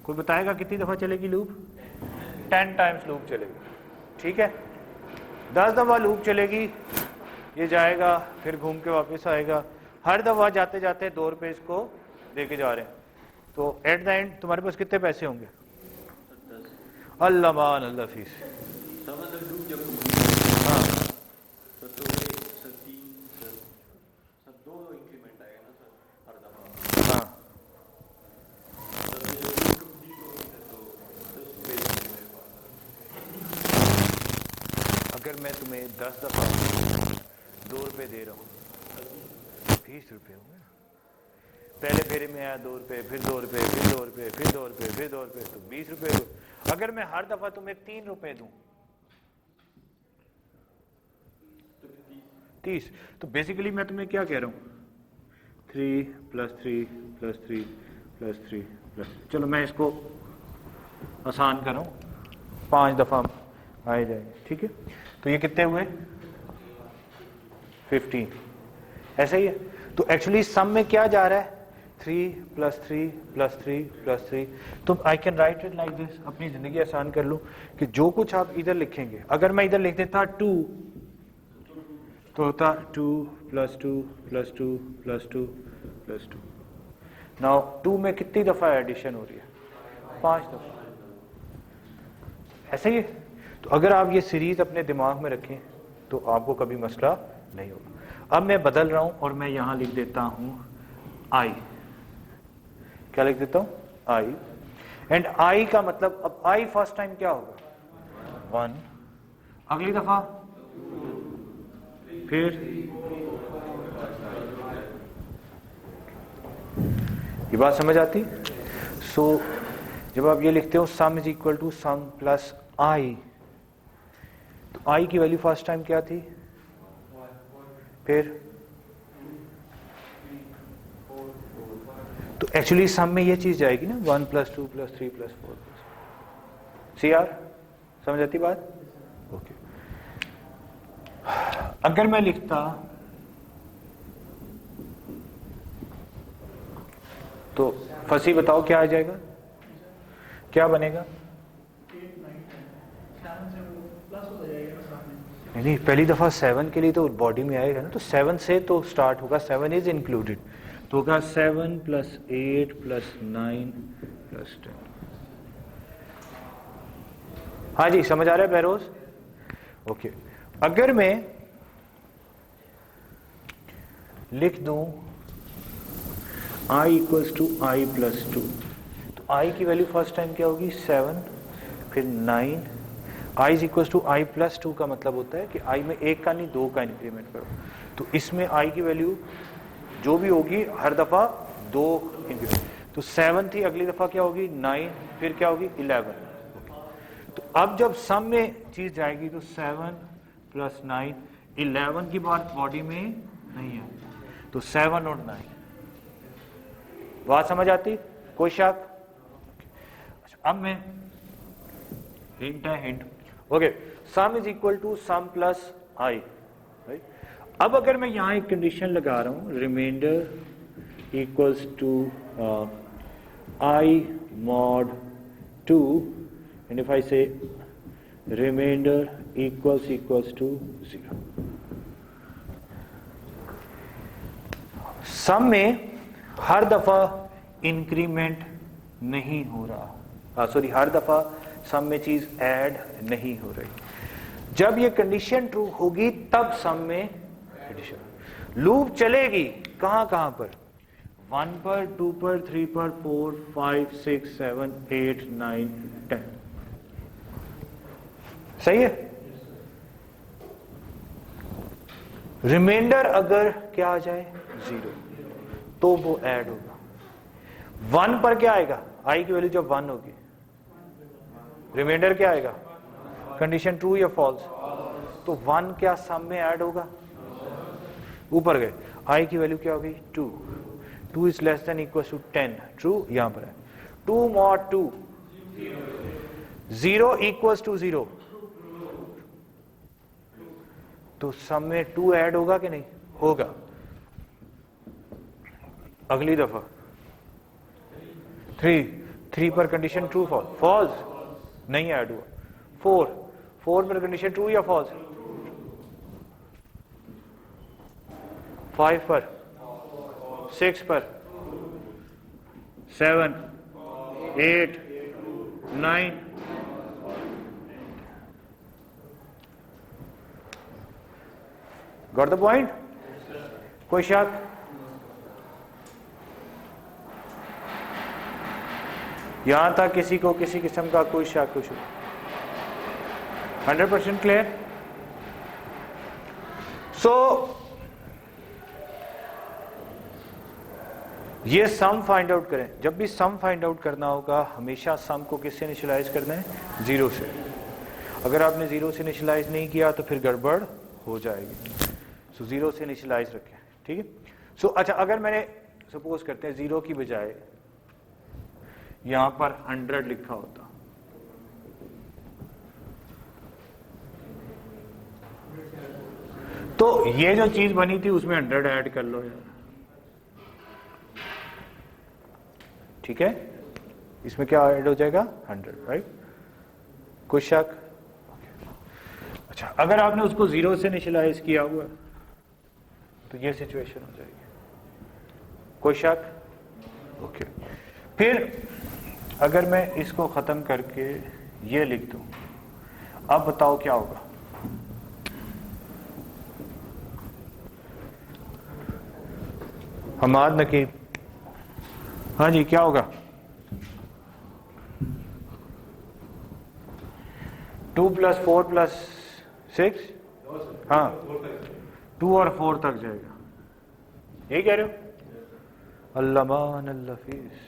कोई बताएगा कितनी दफा चलेगी लूप? 10 टाइम्स लूप चलेगी, ठीक है। 10 दफा लूप चलेगी, ये जाएगा फिर घूम के वापस आएगा। हर दफा जाते जाते 2 रुपए इसको लेके जा रहे हैं, तो एट द एंड तुम्हारे पास कितने पैसे होंगे? अल्लाह मान अल्लाह फीस। हाँ, हाँ, अगर मैं तुम्हें 10 दफा 2 रुपए दे रहा हूँ, 20 रुपए होंगे। पहले फेरे में आया 2 रुपए, फिर 2 रुपए, फिर 2 रुपए, फिर 2 रुपए, फिर 2 रुपए, तो 20 रुपए हो। अगर मैं हर दफा तुम्हें 3 रुपए दूं, 30, तो बेसिकली मैं तुम्हें क्या कह रहा हूं? 3 + 3 + 3 + 3 +, चलो मैं इसको आसान करूं, 5 दफा आए जाएंगे, ठीक है। तो ये कितने हुए? 15। ऐसा ही है। तो एक्चुअली सम में क्या जा रहा है? 3 + 3 + 3 + 3। तो I can write it like this, अपनी जिंदगी आसान कर लूं कि जो कुछ आप इधर लिखेंगे, अगर मैं इधर लिख देता 2 तो होता 2 + 2 + 2 + 2 + 2। नाउ 2 में कितनी दफा एडिशन हो रही है? 5 दफा। ऐसे ही। तो अगर आप ये सीरीज अपने दिमाग में रखें तो आपको कभी मसला नहीं होगा। अब मैं बदल रहा हूं और मैं यहां लिख देता हूं आई। क्या लिख देता हूं? आई। एंड आई का मतलब, अब आई फर्स्ट टाइम क्या होगा? 1, अगली दफा फिर ये बात समझ आती? सो जब आप ये लिखते हो sum is equal to sum plus i, तो आई की वैल्यू फर्स्ट टाइम क्या थी? फिर तो एक्चुअली सम में ये चीज जाएगी ना, 1 + 2 + 3 + 4। CR समझ आती बात? ओके। अगर मैं लिखता तो फंसी बताओ क्या आ जाएगा? क्या बनेगा? नहीं, पहली दफा 7 के लिए तो बॉडी में आएगा ना, तो 7 से तो स्टार्ट होगा, 7 इज इंक्लूडेड, तो होगा 7 + 8 + 9 प्लस 10। हाँ जी, समझ आ रहा है बहरोज? ओके, अगर मैं लिख दूं i equals to i plus 2, तो i की वैल्यू फर्स्ट टाइम क्या होगी? 7, फिर 9। i is equals to i plus 2 का मतलब होता है कि i में एक का नहीं 2 का इंक्रीमेंट करो, तो इसमें i की वैल्यू जो भी होगी हर दफा 2 इंक्रीमेंट। तो 7 थी, अगली दफा क्या होगी? 9, फिर क्या होगी? 11। तो अब जब सम में चीज जाएगी तो 7 प्लस 9, 11 की बात बॉडी में नहीं है, तो 7 और 9। बात समझ आती? कोई शक? अब मैं हिंट है, hint. Okay, sum is equal to sum plus i, right? अब अगर मैं यहां एक कंडीशन लगा रहा हूं, remainder equals to i mod 2, and if I say remainder equals to 0, sum में हर दफा इंक्रीमेंट नहीं हो रहा, सॉरी, हर दफा सम में चीज ऐड नहीं हो रही। जब ये कंडीशन ट्रू होगी तब सम में एडिशन। लूप चलेगी कहां कहां पर? 1 पर, 2 पर, 3 पर, 4, 5, 6, 7, 8, 9, 10। सही है? रिमाइंडर अगर क्या आ जाए? 0, तो वो ऐड होगा। 1 पर क्या आएगा? आई की वैल्यू जब 1 होगी, रिमाइंडर क्या आएगा? कंडीशन ट्रू या फॉल्स? तो 1 क्या सम में ऐड होगा? ऊपर गए, आई की वैल्यू क्या होगी? 2। 2 is less than equal to 10, true यहां पर है। 2 मॉड 2, 0 इक्वल्स टू 0, तो सम में 2 ऐड होगा कि नहीं होगा? अगली दफा 3 पर कंडीशन ट्रू फॉल्स? फॉल्स, नहीं ऐड हुआ। 4 पर कंडीशन ट्रू या फॉल्स? 5 पर, 6 पर, 7, 8, 9। Got the point? कोई शक? यहां तक किसी को किसी किस्म का कोई शक? कुछ 100% क्लियर? सो ये सम फाइंड आउट करें। जब भी सम फाइंड आउट करना होगा हमेशा सम को किससे इनिशियलाइज करना है? 0 से। अगर आपने 0 से इनिशियलाइज नहीं किया तो फिर गड़बड़ हो जाएगी। सो 0 से इनिशियलाइज रखें, ठीक है? सो अच्छा, अगर मैंने सपोज करते हैं 0 की बजाय यहां पर 100 लिखा होता, तो ये जो चीज बनी थी उसमें 100 ऐड कर लो यार, ठीक है? इसमें क्या ऐड हो जाएगा? 100, राइट? कोई शक? अच्छा, अगर आपने उसको 0 से इनिशियलाइज किया हुआ तो ये सिचुएशन हो जाएगी। कोई शक? ओके। फिर अगर मैं इसको खत्म करके ये लिख दूं, अब बताओ क्या होगा? हमाद नकीब, हाँ जी, क्या होगा? 2 + 4 + 6, हाँ 2 और 4 तक जाएगा, यही कह रहे हो? अल्लामान अल्लाफीस।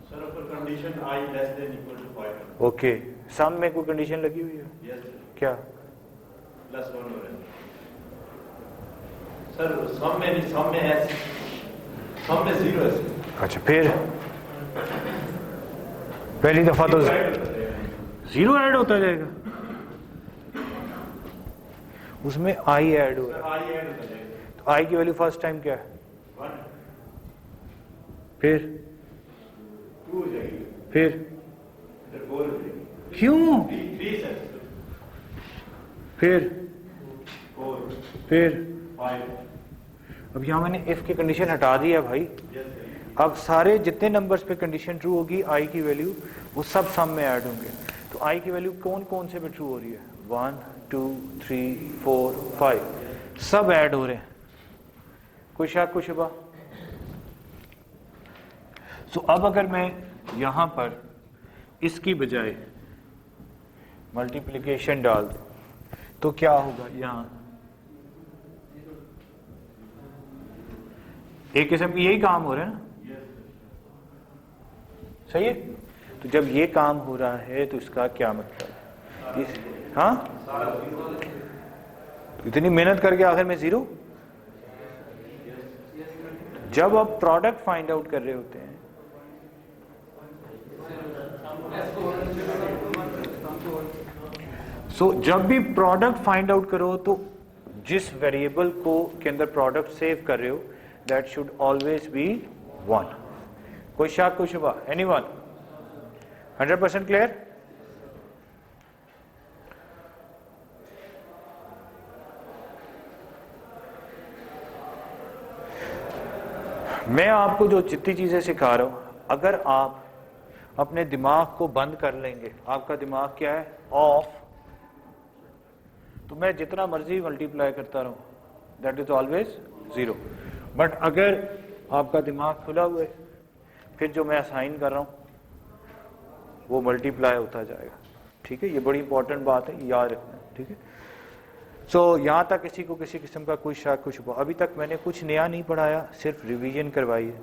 सर पर condition i less than equal to 5। Okay, sum में कोई कंडीशन लगी हुई है? यस क्या? +1 हो रहा है सर। सम में नहीं, सम में है, सम में 0 है। अच्छा, फिर पहली दफा तो 0 ऐड होता जाएगा, उसमें आई ऐड हो रहा है। तो आई की वैल्यू फर्स्ट टाइम क्या है? 1। फिर 2 हो जाएगी, फिर 4 हो जाएगी। क्यों? 3 है, फिर 4, फिर 5। अब यहां मैंने इफ की कंडीशन हटा दी है भाई। अब सारे जितने नंबर्स पे कंडीशन ट्रू होगी आई की वैल्यू वो सब सम में ऐड होंगे। तो आई की वैल्यू कौन कौन से पे ट्रू हो रही है? 1 2 3 4 5 सब ऐड हो रहे हैं। कोई शक कुछ शुबा? सो अब अगर मैं यहां पर इसकी बजाय मल्टीप्लिकेशन डाल दूं तो क्या होगा? यहां एक किस्म की यही काम हो रहा है ना, सही है? तो जब ये काम हो रहा है तो इसका क्या मतलब है? हाँ, तो इतनी मेहनत करके आखिर में जीरो। जब आप प्रोडक्ट फाइंड आउट कर रहे होते हैं जब भी प्रोडक्ट फाइंड आउट करो तो जिस वेरिएबल को के अंदर प्रोडक्ट सेव कर रहे हो दैट शुड ऑलवेज बी 1। कोई शक कोई शुबा? एनीवन? 100% क्लियर? मैं आपको जो जितनी चीजें सिखा रहा हूं, अगर आप अपने दिमाग को बंद कर लेंगे, आपका दिमाग क्या है? ऑफ, तो मैं जितना मर्जी मल्टीप्लाई करता रहूं that is always zero. But अगर आपका दिमाग खुला हुआ है, फिर जो मैं असाइन कर रहा हूं वो मल्टीप्लाई होता जाएगा। ठीक है, ये बड़ी इंपॉर्टेंट बात है, याद रखना। ठीक है, सो यहां तक किसी को किसी किस्म का कोई शक कुछ हुआ? अभी तक मैंने कुछ नया नहीं पढ़ाया, सिर्फ रिवीजन करवाई है।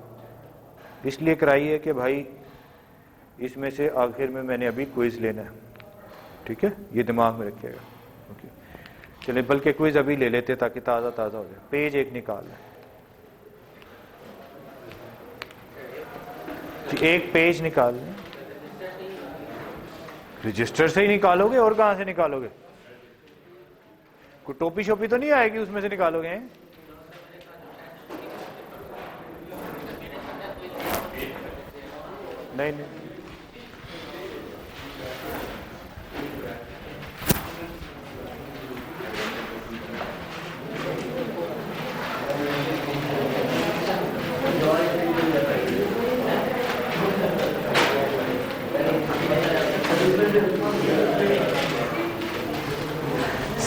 इसलिए कराई है कि भाई इसमें से आखिर में मैंने अभी क्विज लेना है। ठीक है, ये दिमाग में रखिएगा। ओके, चलिए बल्कि क्विज अभी ले लेते ताकि ताज़ा ताज़ा हो जाए। पेज एक निकाल लें, एक पेज निकाल लें। रजिस्टर से ही निकालोगे और कहां से निकालोगे? कोई टोपी शोपी तो नहीं आएगी उसमें से निकालोगे? नहीं नहीं,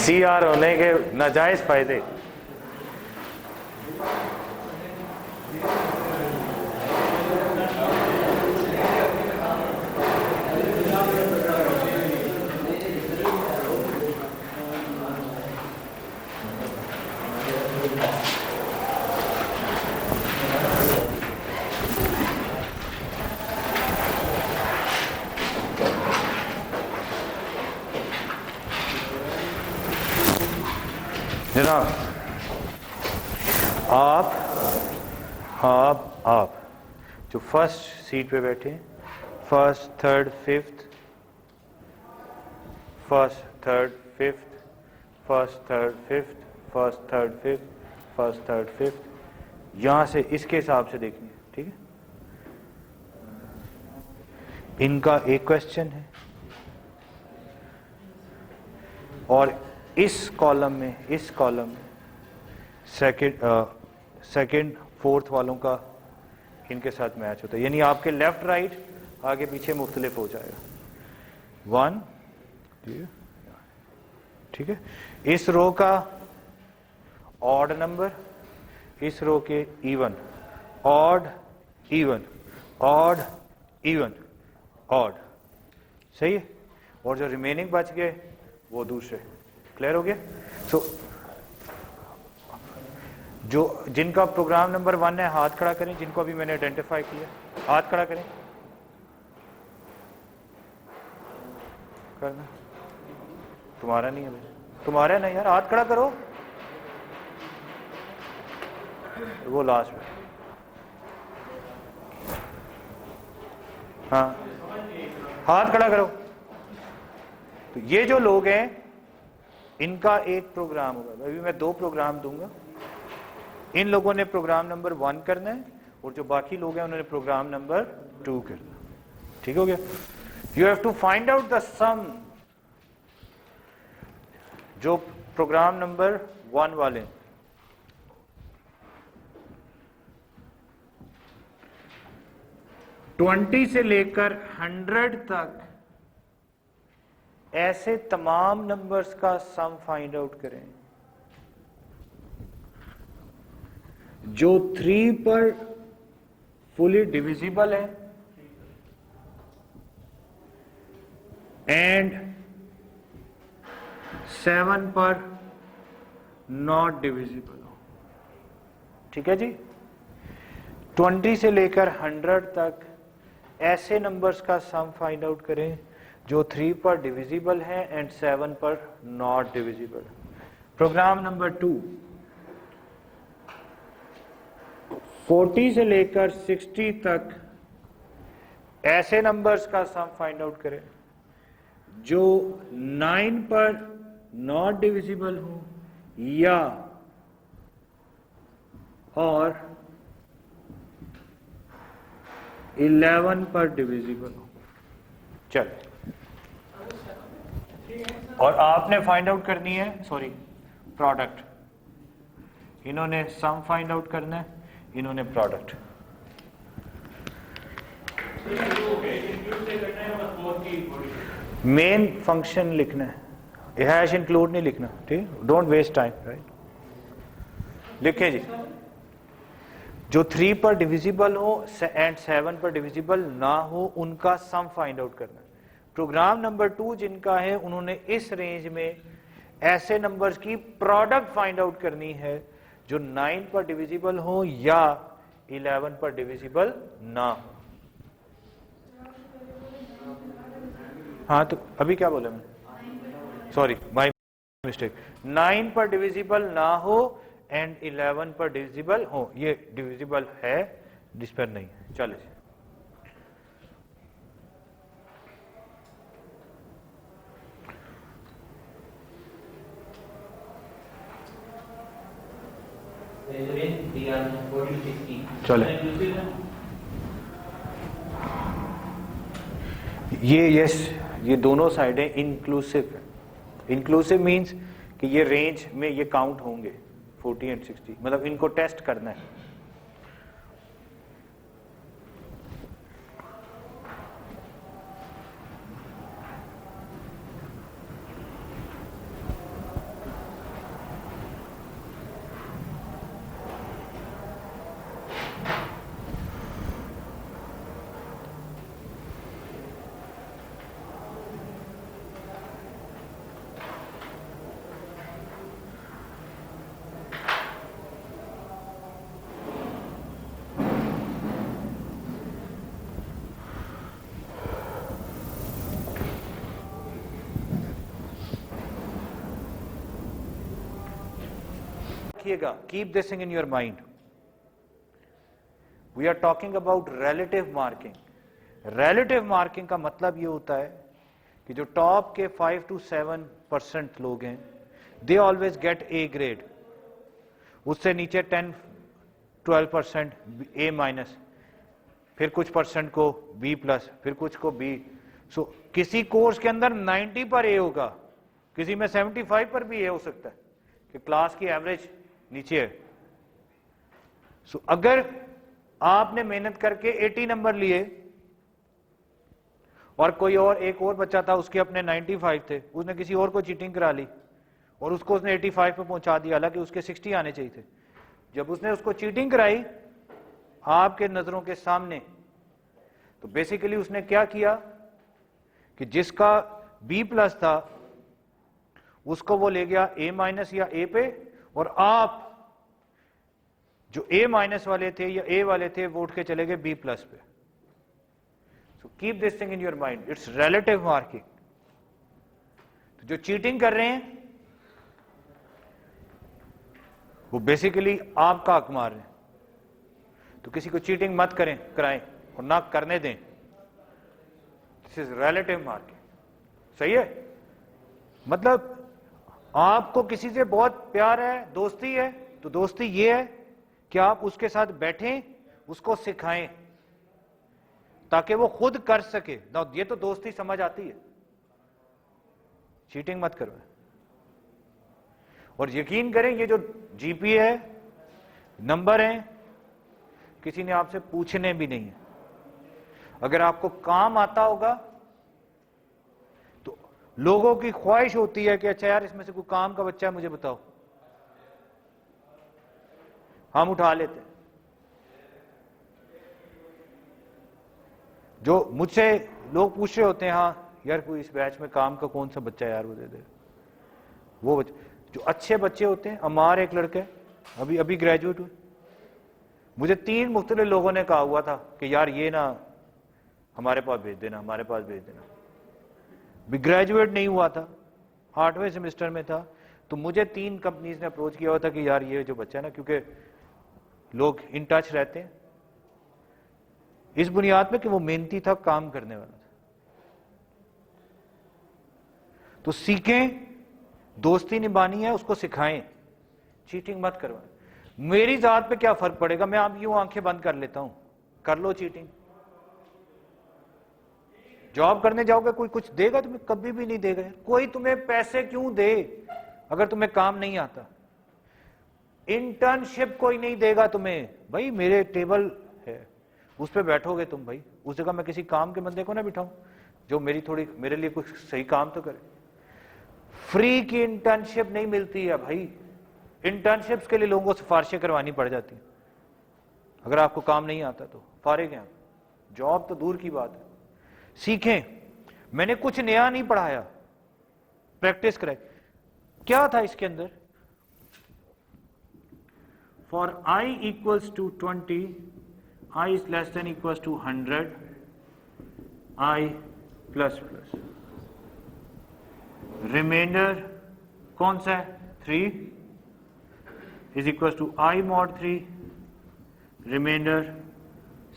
CR होने के नाजायज फायदे। जनाब, आप जो फर्स्ट सीट पे बैठे हैं, first third fifth, first third fifth, first third fifth, first third fifth, first third fifth, यहां से इसके हिसाब से देखनी है। ठीक है, इनका एक क्वेश्चन है और इस कॉलम में सेकंड फोर्थ वालों का इनके साथ मैच होता है, यानी आपके लेफ्ट राइट आगे पीछे मुख्तलिफ हो जाएगा। 1, ठीक है, इस रो का ऑड नंबर, इस रो के even, odd even, odd even, odd, सही है, और जो रिमेनिंग बच गए वो दूसरे। क्लियर हो गया? सो जो जिनका प्रोग्राम नंबर 1 है हाथ खड़ा करें, जिनको अभी मैंने आइडेंटिफाई किया, हाथ खड़ा करें। करना तुम्हारा नहीं है भाई, तुम्हारा है ना यार, हाथ खड़ा करो। वो लास्ट में, हाँ हाथ खड़ा करो। तो ये जो लोग हैं इनका एक प्रोग्राम होगा, अभी मैं 2 प्रोग्राम दूंगा। इन लोगों ने प्रोग्राम नंबर 1 करना है और जो बाकी लोग हैं उन्होंने प्रोग्राम नंबर 2 करना। ठीक हो गया? You have to find out the sum. जो प्रोग्राम नंबर 1 वाले 20 से लेकर 100 तक ऐसे तमाम नंबर्स का सम फाइंड आउट करें जो 3 पर फुली डिविजिबल है एंड 7 पर नॉट डिविजिबल हो। ठीक है जी। 20 से लेकर 100 तक ऐसे नंबर्स का सम फाइंड आउट करें जो 3 पर डिविजिबल है एंड 7 पर नॉट डिविजिबल। प्रोग्राम नंबर 2, 40 से लेकर 60 तक ऐसे नंबर्स का सम फाइंड आउट करें जो 9 पर नॉट डिविजिबल हो या और 11 पर डिविजिबल हो। चल, और आपने फाइंड आउट करनी है, सॉरी प्रोडक्ट, इन्होंने सम फाइंड आउट करना है, इन्होंने प्रोडक्ट। मेन फंक्शन लिखना है, हैश इंक्लूड नहीं लिखना, ठीक, डोंट वेस्ट टाइम, राइट। लिखें जी, जो 3 पर डिविजिबल हो एंड 7 पर डिविजिबल ना हो उनका सम फाइंड आउट करना है। प्रोग्राम नंबर 2 जिनका है उन्होंने इस रेंज में ऐसे नंबर्स की प्रोडक्ट फाइंड आउट करनी है जो 9 पर डिविजिबल हो या 11 पर डिविजिबल ना हो। हाँ, तो अभी क्या बोला मैं, सॉरी माय मिस्टेक। 9 पर डिविजिबल ना हो एंड 11 पर डिविजिबल हो, ये डिविजिबल है, जिस पर नहीं है। चले, चले। ये यस, ये दोनों साइडें इंक्लूसिव है। इंक्लूसिव मींस कि ये रेंज में ये काउंट होंगे 40 एंड 60, मतलब इनको टेस्ट करना है। Keep this thing in your mind. We are talking about relative marking. Relative marking का मतलब ये होता है कि जो टॉप के 5 to 7% लोग हैं, they always get A grade. उससे नीचे 10-12% A माइनस, फिर कुछ परसेंट को B प्लस, फिर कुछ को B। सो किसी कोर्स के अंदर 90 पर A होगा, किसी में 75 पर भी A हो सकता है कि क्लास की एवरेज नीचे है। सो अगर आपने मेहनत करके 80 नंबर लिए और कोई और एक और बच्चा था उसके अपने 95 थे, उसने किसी और को चीटिंग करा ली और उसको उसने 85 पे पहुंचा दिया, हालांकि उसके 60 आने चाहिए थे। जब उसने उसको चीटिंग कराई आपके नजरों के सामने, तो बेसिकली उसने क्या किया कि जिसका B प्लस था उसको वो ले गया A माइनस या A पे, और आप जो A माइनस वाले थे या A वाले थे वो उठ के चले गए B प्लस पे। So keep this thing in your mind, it's relative marking. तो जो चीटिंग कर रहे हैं वो बेसिकली आपका हक मार रहे हैं, तो किसी को चीटिंग मत करें, कराएं और ना करने दें। दिस इज रिलेटिव मार्किंग, सही है। मतलब आपको किसी से बहुत प्यार है, दोस्ती है, तो दोस्ती ये है कि आप उसके साथ बैठें, उसको सिखाएं ताकि वो खुद कर सके। ना ये तो दोस्ती समझ आती है, चीटिंग मत करो। और यकीन करें ये जो जीपीए है, नंबर हैं, किसी ने आपसे पूछने भी नहीं है। अगर आपको काम आता होगा तो लोगों की ख्वाहिश होती है कि अच्छा यार इसमें से कोई काम का बच्चा है मुझे बताओ, हम उठा लेते। जो मुझसे लोग पूछ रहे होते हैं, हाँ यार कोई इस बैच में काम का कौन सा बच्चा है यार वो दे दे। वो बच्चे जो अच्छे बच्चे होते हैं, अमार एक लड़का है अभी अभी ग्रेजुएट हुए, मुझे 3 मुख्तलिफ लोगों ने कहा हुआ था कि यार ये ना हमारे पास भेज देना, हमारे पास भेज देना। भी ग्रेजुएट नहीं हुआ था, 8वें सेमेस्टर में था, तो मुझे 3 कंपनीज ने अप्रोच किया हुआ था कि यार ये जो बच्चा है ना, क्योंकि लोग इन टच रहते हैं इस बुनियाद पे कि वो मेहनती था, काम करने वाला था। तो सीखें, दोस्ती निभानी है उसको सिखाएं, चीटिंग मत करवाएं। मेरी जात पे क्या फर्क पड़ेगा, मैं आप यूं आंखें बंद कर लेता हूं, कर लो चीटिंग। जॉब करने जाओगे कोई कुछ देगा तुम्हें? कभी भी नहीं देगा। कोई तुम्हें पैसे क्यों दे अगर तुम्हें काम नहीं आता? इंटर्नशिप कोई नहीं देगा तुम्हें। भाई मेरे टेबल है उस पर बैठोगे तुम, भाई उस जगह मैं किसी काम के बंदे को ना बिठाऊं जो मेरे लिए कुछ सही काम तो करे। फ्री की इंटर्नशिप नहीं मिलती है भाई, इंटर्नशिप्स के लिए लोगों को सिफारिशें करवानी पड़ जाती है। अगर आपको काम नहीं आता तो फारिग हैं, जॉब तो दूर की बात है। सीखें, मैंने कुछ नया नहीं पढ़ाया, प्रैक्टिस कराई। क्या था इसके अंदर? For i equals to 20, i is less than equals to 100, i plus plus, reminder कौन सा है? 3 is equals to i mod 3, reminder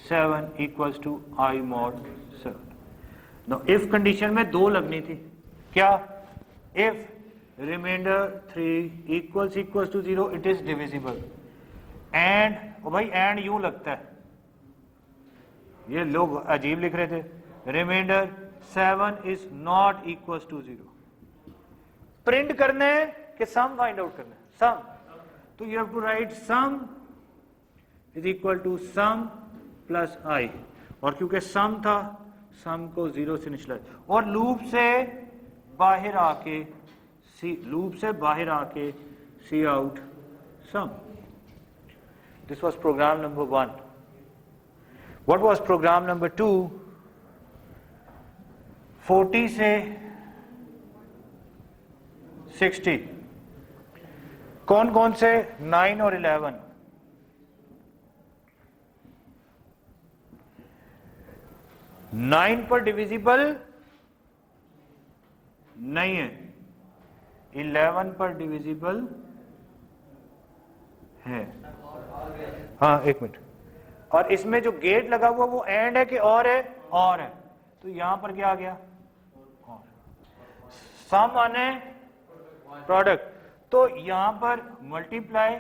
7 equals to i mod 7। No if condition में 2 लगनी थी। क्या? If reminder 3 equals to 0 it is divisible. And, ओ भाई एंड यूं लगता है, ये लोग अजीब लिख रहे थे, remainder 7 is not equals to 0। Print करना है कि सम फाइंड आउट करना है? सम। तो you have to write sum is equal to sum plus i, और क्योंकि सम था सम को 0 से निचला, और लूप से बाहर आके cout sum. This was program number 1। What was program number 2? 40 से 60 कौन कौन से? 9 और 11। 9 पर डिविजिबल नहीं है, 11 पर डिविजिबल है। हाँ एक मिनट, और इसमें जो गेट लगा हुआ वो एंड है कि और है? और है। तो यहां पर क्या आ गया? सम माने प्रोडक्ट, तो यहां पर मल्टीप्लाई,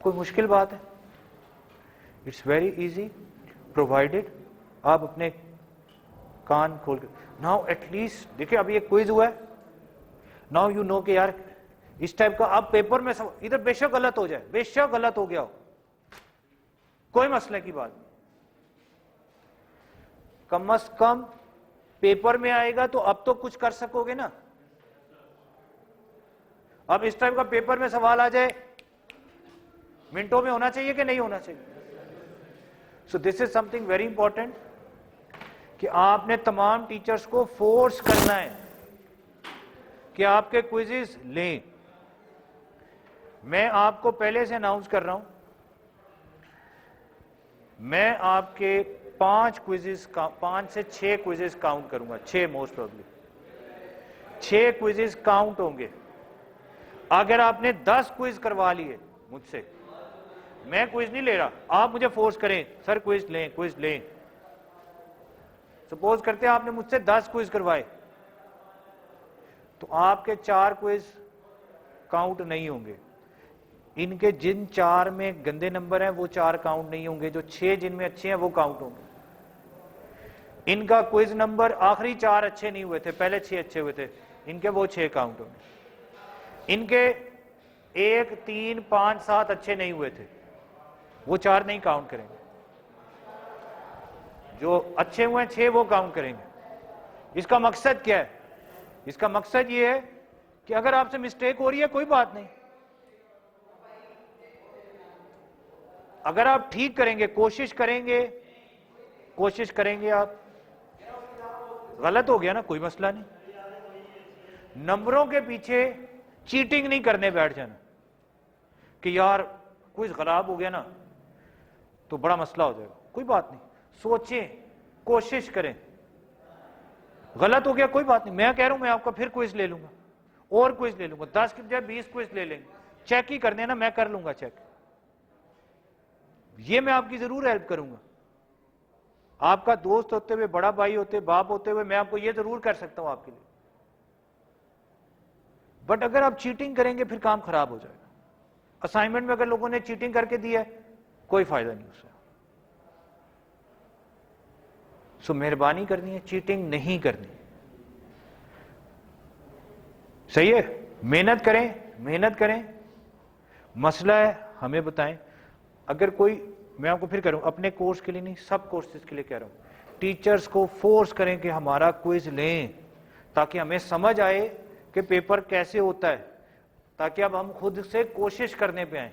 कोई मुश्किल बात है? इट्स वेरी इजी प्रोवाइडेड आप अपने कान खोल के। नाउ एटलीस्ट देखिए, अभी एक क्विज हुआ है, नाउ यू नो कि यार इस टाइप का अब पेपर में सब, इधर बेशक गलत हो जाए, बेशक गलत हो गया हो, कोई मसले की बात नहीं, कम से कम पेपर में आएगा तो अब तो कुछ कर सकोगे ना। अब इस टाइप का पेपर में सवाल आ जाए, मिनटों में होना चाहिए कि नहीं होना चाहिए? So this is something very important कि आपने तमाम टीचर्स को फोर्स करना है कि आपके क्विजेस लें। मैं आपको पहले से अनाउंस कर रहा हूं, मैं आपके 5 से 6 क्विजेस काउंट करूंगा, 6 मोस्ट प्रोबेबली 6 क्विजेस काउंट होंगे। अगर आपने 10 क्विज करवा लिए मुझसे, मैं क्विज नहीं ले रहा, आप मुझे फोर्स करें सर क्विज लें क्विज लें। सपोज करते हैं आपने मुझसे 10 क्विज करवाए, तो आपके 4 क्विज काउंट नहीं होंगे। इनके जिन 4 में गंदे नंबर हैं वो 4 काउंट नहीं होंगे, जो 6 जिनमें अच्छे हैं वो काउंट होंगे। इनका क्विज नंबर आखिरी 4 अच्छे नहीं हुए थे, पहले 6 अच्छे हुए थे, इनके वो 6 काउंट होंगे। इनके 1, 3, 5, 7 अच्छे नहीं हुए थे, वो 4 नहीं काउंट करेंगे। जो अच्छे हुए हैं 6 वो काउंट करेंगे। इसका मकसद क्या है? इसका मकसद ये है कि अगर आपसे मिस्टेक हो रही है कोई बात नहीं, अगर आप ठीक करेंगे, कोशिश करेंगे आप, गलत हो गया ना कोई मसला नहीं। नंबरों के पीछे चीटिंग नहीं करने बैठ जाना कि यार कुछ खराब हो गया ना तो बड़ा मसला हो जाएगा। कोई बात नहीं, सोचें, कोशिश करें। गलत हो गया कोई बात नहीं, मैं कह रहा हूं मैं आपका फिर क्विज ले लूंगा और क्विज ले लूंगा, 10 की बजाय 20 क्विज ले लेंगे। चेक ही करने ना, मैं कर लूंगा चेक, ये मैं आपकी जरूर हेल्प करूंगा। आपका दोस्त होते हुए, बड़ा भाई होते, बाप होते हुए मैं आपको ये जरूर कर सकता हूं आपके लिए। बट अगर आप चीटिंग करेंगे फिर काम खराब हो जाएगा। असाइनमेंट में अगर लोगों ने चीटिंग करके दिया है कोई फायदा नहीं उससे। सो मेहरबानी करनी है, चीटिंग नहीं करनी। सही है? मेहनत करें। मसला है हमें बताएं। अगर कोई, मैं आपको फिर कह रहा हूं, अपने कोर्स के लिए नहीं, सब कोर्सेज के लिए कह रहा हूं, टीचर्स को फोर्स करें कि हमारा क्विज लें ताकि हमें समझ आए कि पेपर कैसे होता है, ताकि अब हम खुद से कोशिश करने पे आए।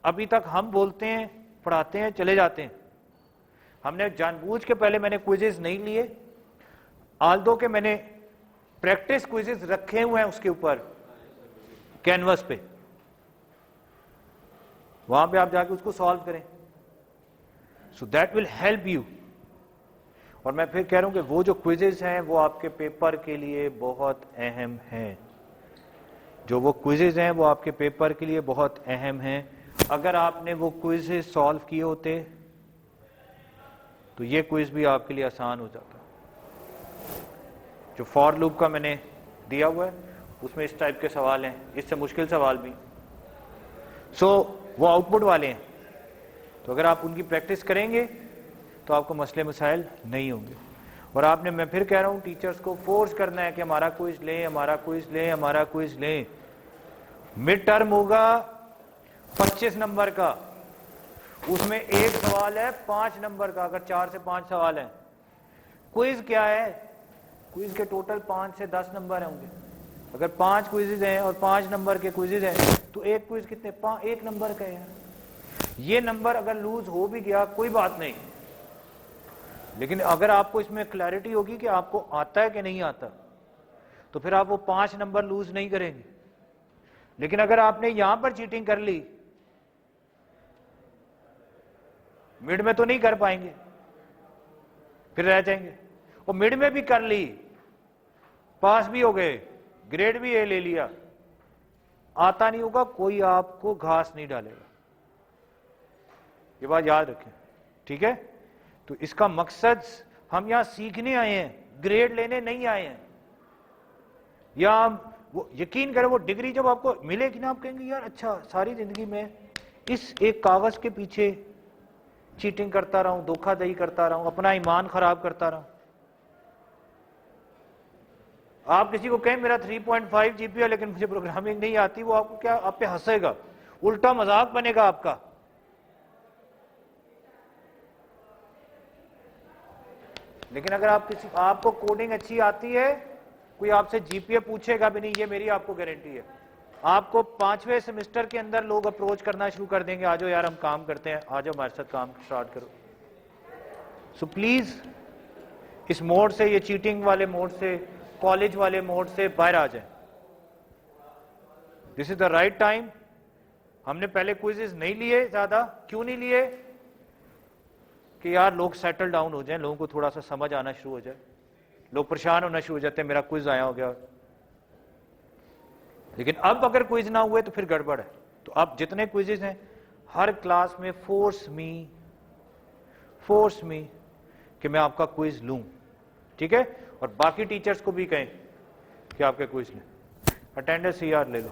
अभी तक हम बोलते हैं, पढ़ाते हैं, चले जाते हैं। हमने जानबूझ के पहले मैंने क्विजेस नहीं लिए, आल्दो के मैंने प्रैक्टिस क्विजेस रखे हुए हैं उसके ऊपर कैनवस पे, वहां पे आप जाके उसको सॉल्व करें। So that will help you. और मैं फिर कह रहा हूं कि वो जो क्विजेस हैं वो आपके पेपर के लिए बहुत अहम हैं। जो वो क्विजेस हैं वो आपके पेपर के लिए बहुत अहम हैं। अगर आपने वो क्विजेस सॉल्व किए होते तो ये क्विज भी आपके लिए आसान हो जाता। जो फॉर लूप का मैंने दिया हुआ है उसमें इस टाइप के सवाल हैं, इससे मुश्किल सवाल भी। सो वो आउटपुट वाले हैं, तो अगर आप उनकी प्रैक्टिस करेंगे तो आपको मसले मसाइल नहीं होंगे। और आपने, मैं फिर कह रहा हूं, टीचर्स को फोर्स करना है कि हमारा क्विज लें, हमारा क्विज लें, हमारा क्विज लें। मिड टर्म होगा 25 नंबर का, उसमें एक सवाल है 5 नंबर का, अगर 4 से 5 सवाल हैं। क्विज क्या है? क्विज के टोटल 5 से 10 नंबर होंगे। अगर 5 क्विजेज हैं और 5 नंबर के क्विजेज हैं तो एक क्विज कितने? 1 नंबर का है। ये नंबर अगर लूज हो भी गया कोई बात नहीं, लेकिन अगर आपको इसमें क्लैरिटी होगी कि आपको आता है कि नहीं आता, तो फिर आप वो 5 नंबर लूज नहीं करेंगे। लेकिन अगर आपने यहां पर चीटिंग कर ली, मिड में तो नहीं कर पाएंगे, फिर रह जाएंगे। और मिड में भी कर ली, पास भी हो गए, ग्रेड भी ए ले लिया, आता नहीं होगा, कोई आपको घास नहीं डालेगा। ये बात याद रखें, ठीक है? तो इसका मकसद, हम यहां सीखने आए हैं, ग्रेड लेने नहीं आए हैं। या हम वो, यकीन करें, वो डिग्री जब आपको मिलेगी ना, आप कहेंगे यार अच्छा, सारी जिंदगी में इस एक कागज के पीछे चीटिंग करता रहा हूं, धोखाधड़ी करता रहा हूं, अपना ईमान खराब करता रहा हूं। आप किसी को कहें मेरा 3.5 जीपीए है लेकिन मुझे प्रोग्रामिंग नहीं आती, वो आपको क्या, आप पे हंसेगा, उल्टा मजाक बनेगा आपका। लेकिन अगर आप किसी, आपको कोडिंग अच्छी आती है, कोई आपसे जीपीए पूछेगा भी नहीं, ये मेरी आपको गारंटी है। आपको 5वें सेमेस्टर के अंदर लोग अप्रोच करना शुरू कर देंगे, आ जाओ यार हम काम करते हैं, आ जाओ हमारे साथ काम स्टार्ट करो। सो प्लीज इस मोड से, ये चीटिंग वाले मोड से, कॉलेज वाले मोड से बाहर आ जाए। This is the right time. हमने पहले क्विजेस नहीं लिए ज्यादा, क्यों नहीं लिए? कि यार लोग सेटल डाउन हो जाएं, लोगों को थोड़ा सा समझ आना शुरू हो जाए। लोग परेशान होना शुरू हो जाते हैं, मेरा क्विज आया हो गया। लेकिन अब अगर क्विज ना हुए तो फिर गड़बड़ है। तो अब जितने क्विजेस हैं हर क्लास में फोर्स मी कि मैं आपका क्विज लूं, ठीक है? और बाकी टीचर्स को भी कहें कि आपके क्विज लें। अटेंडेंस यार ले लो।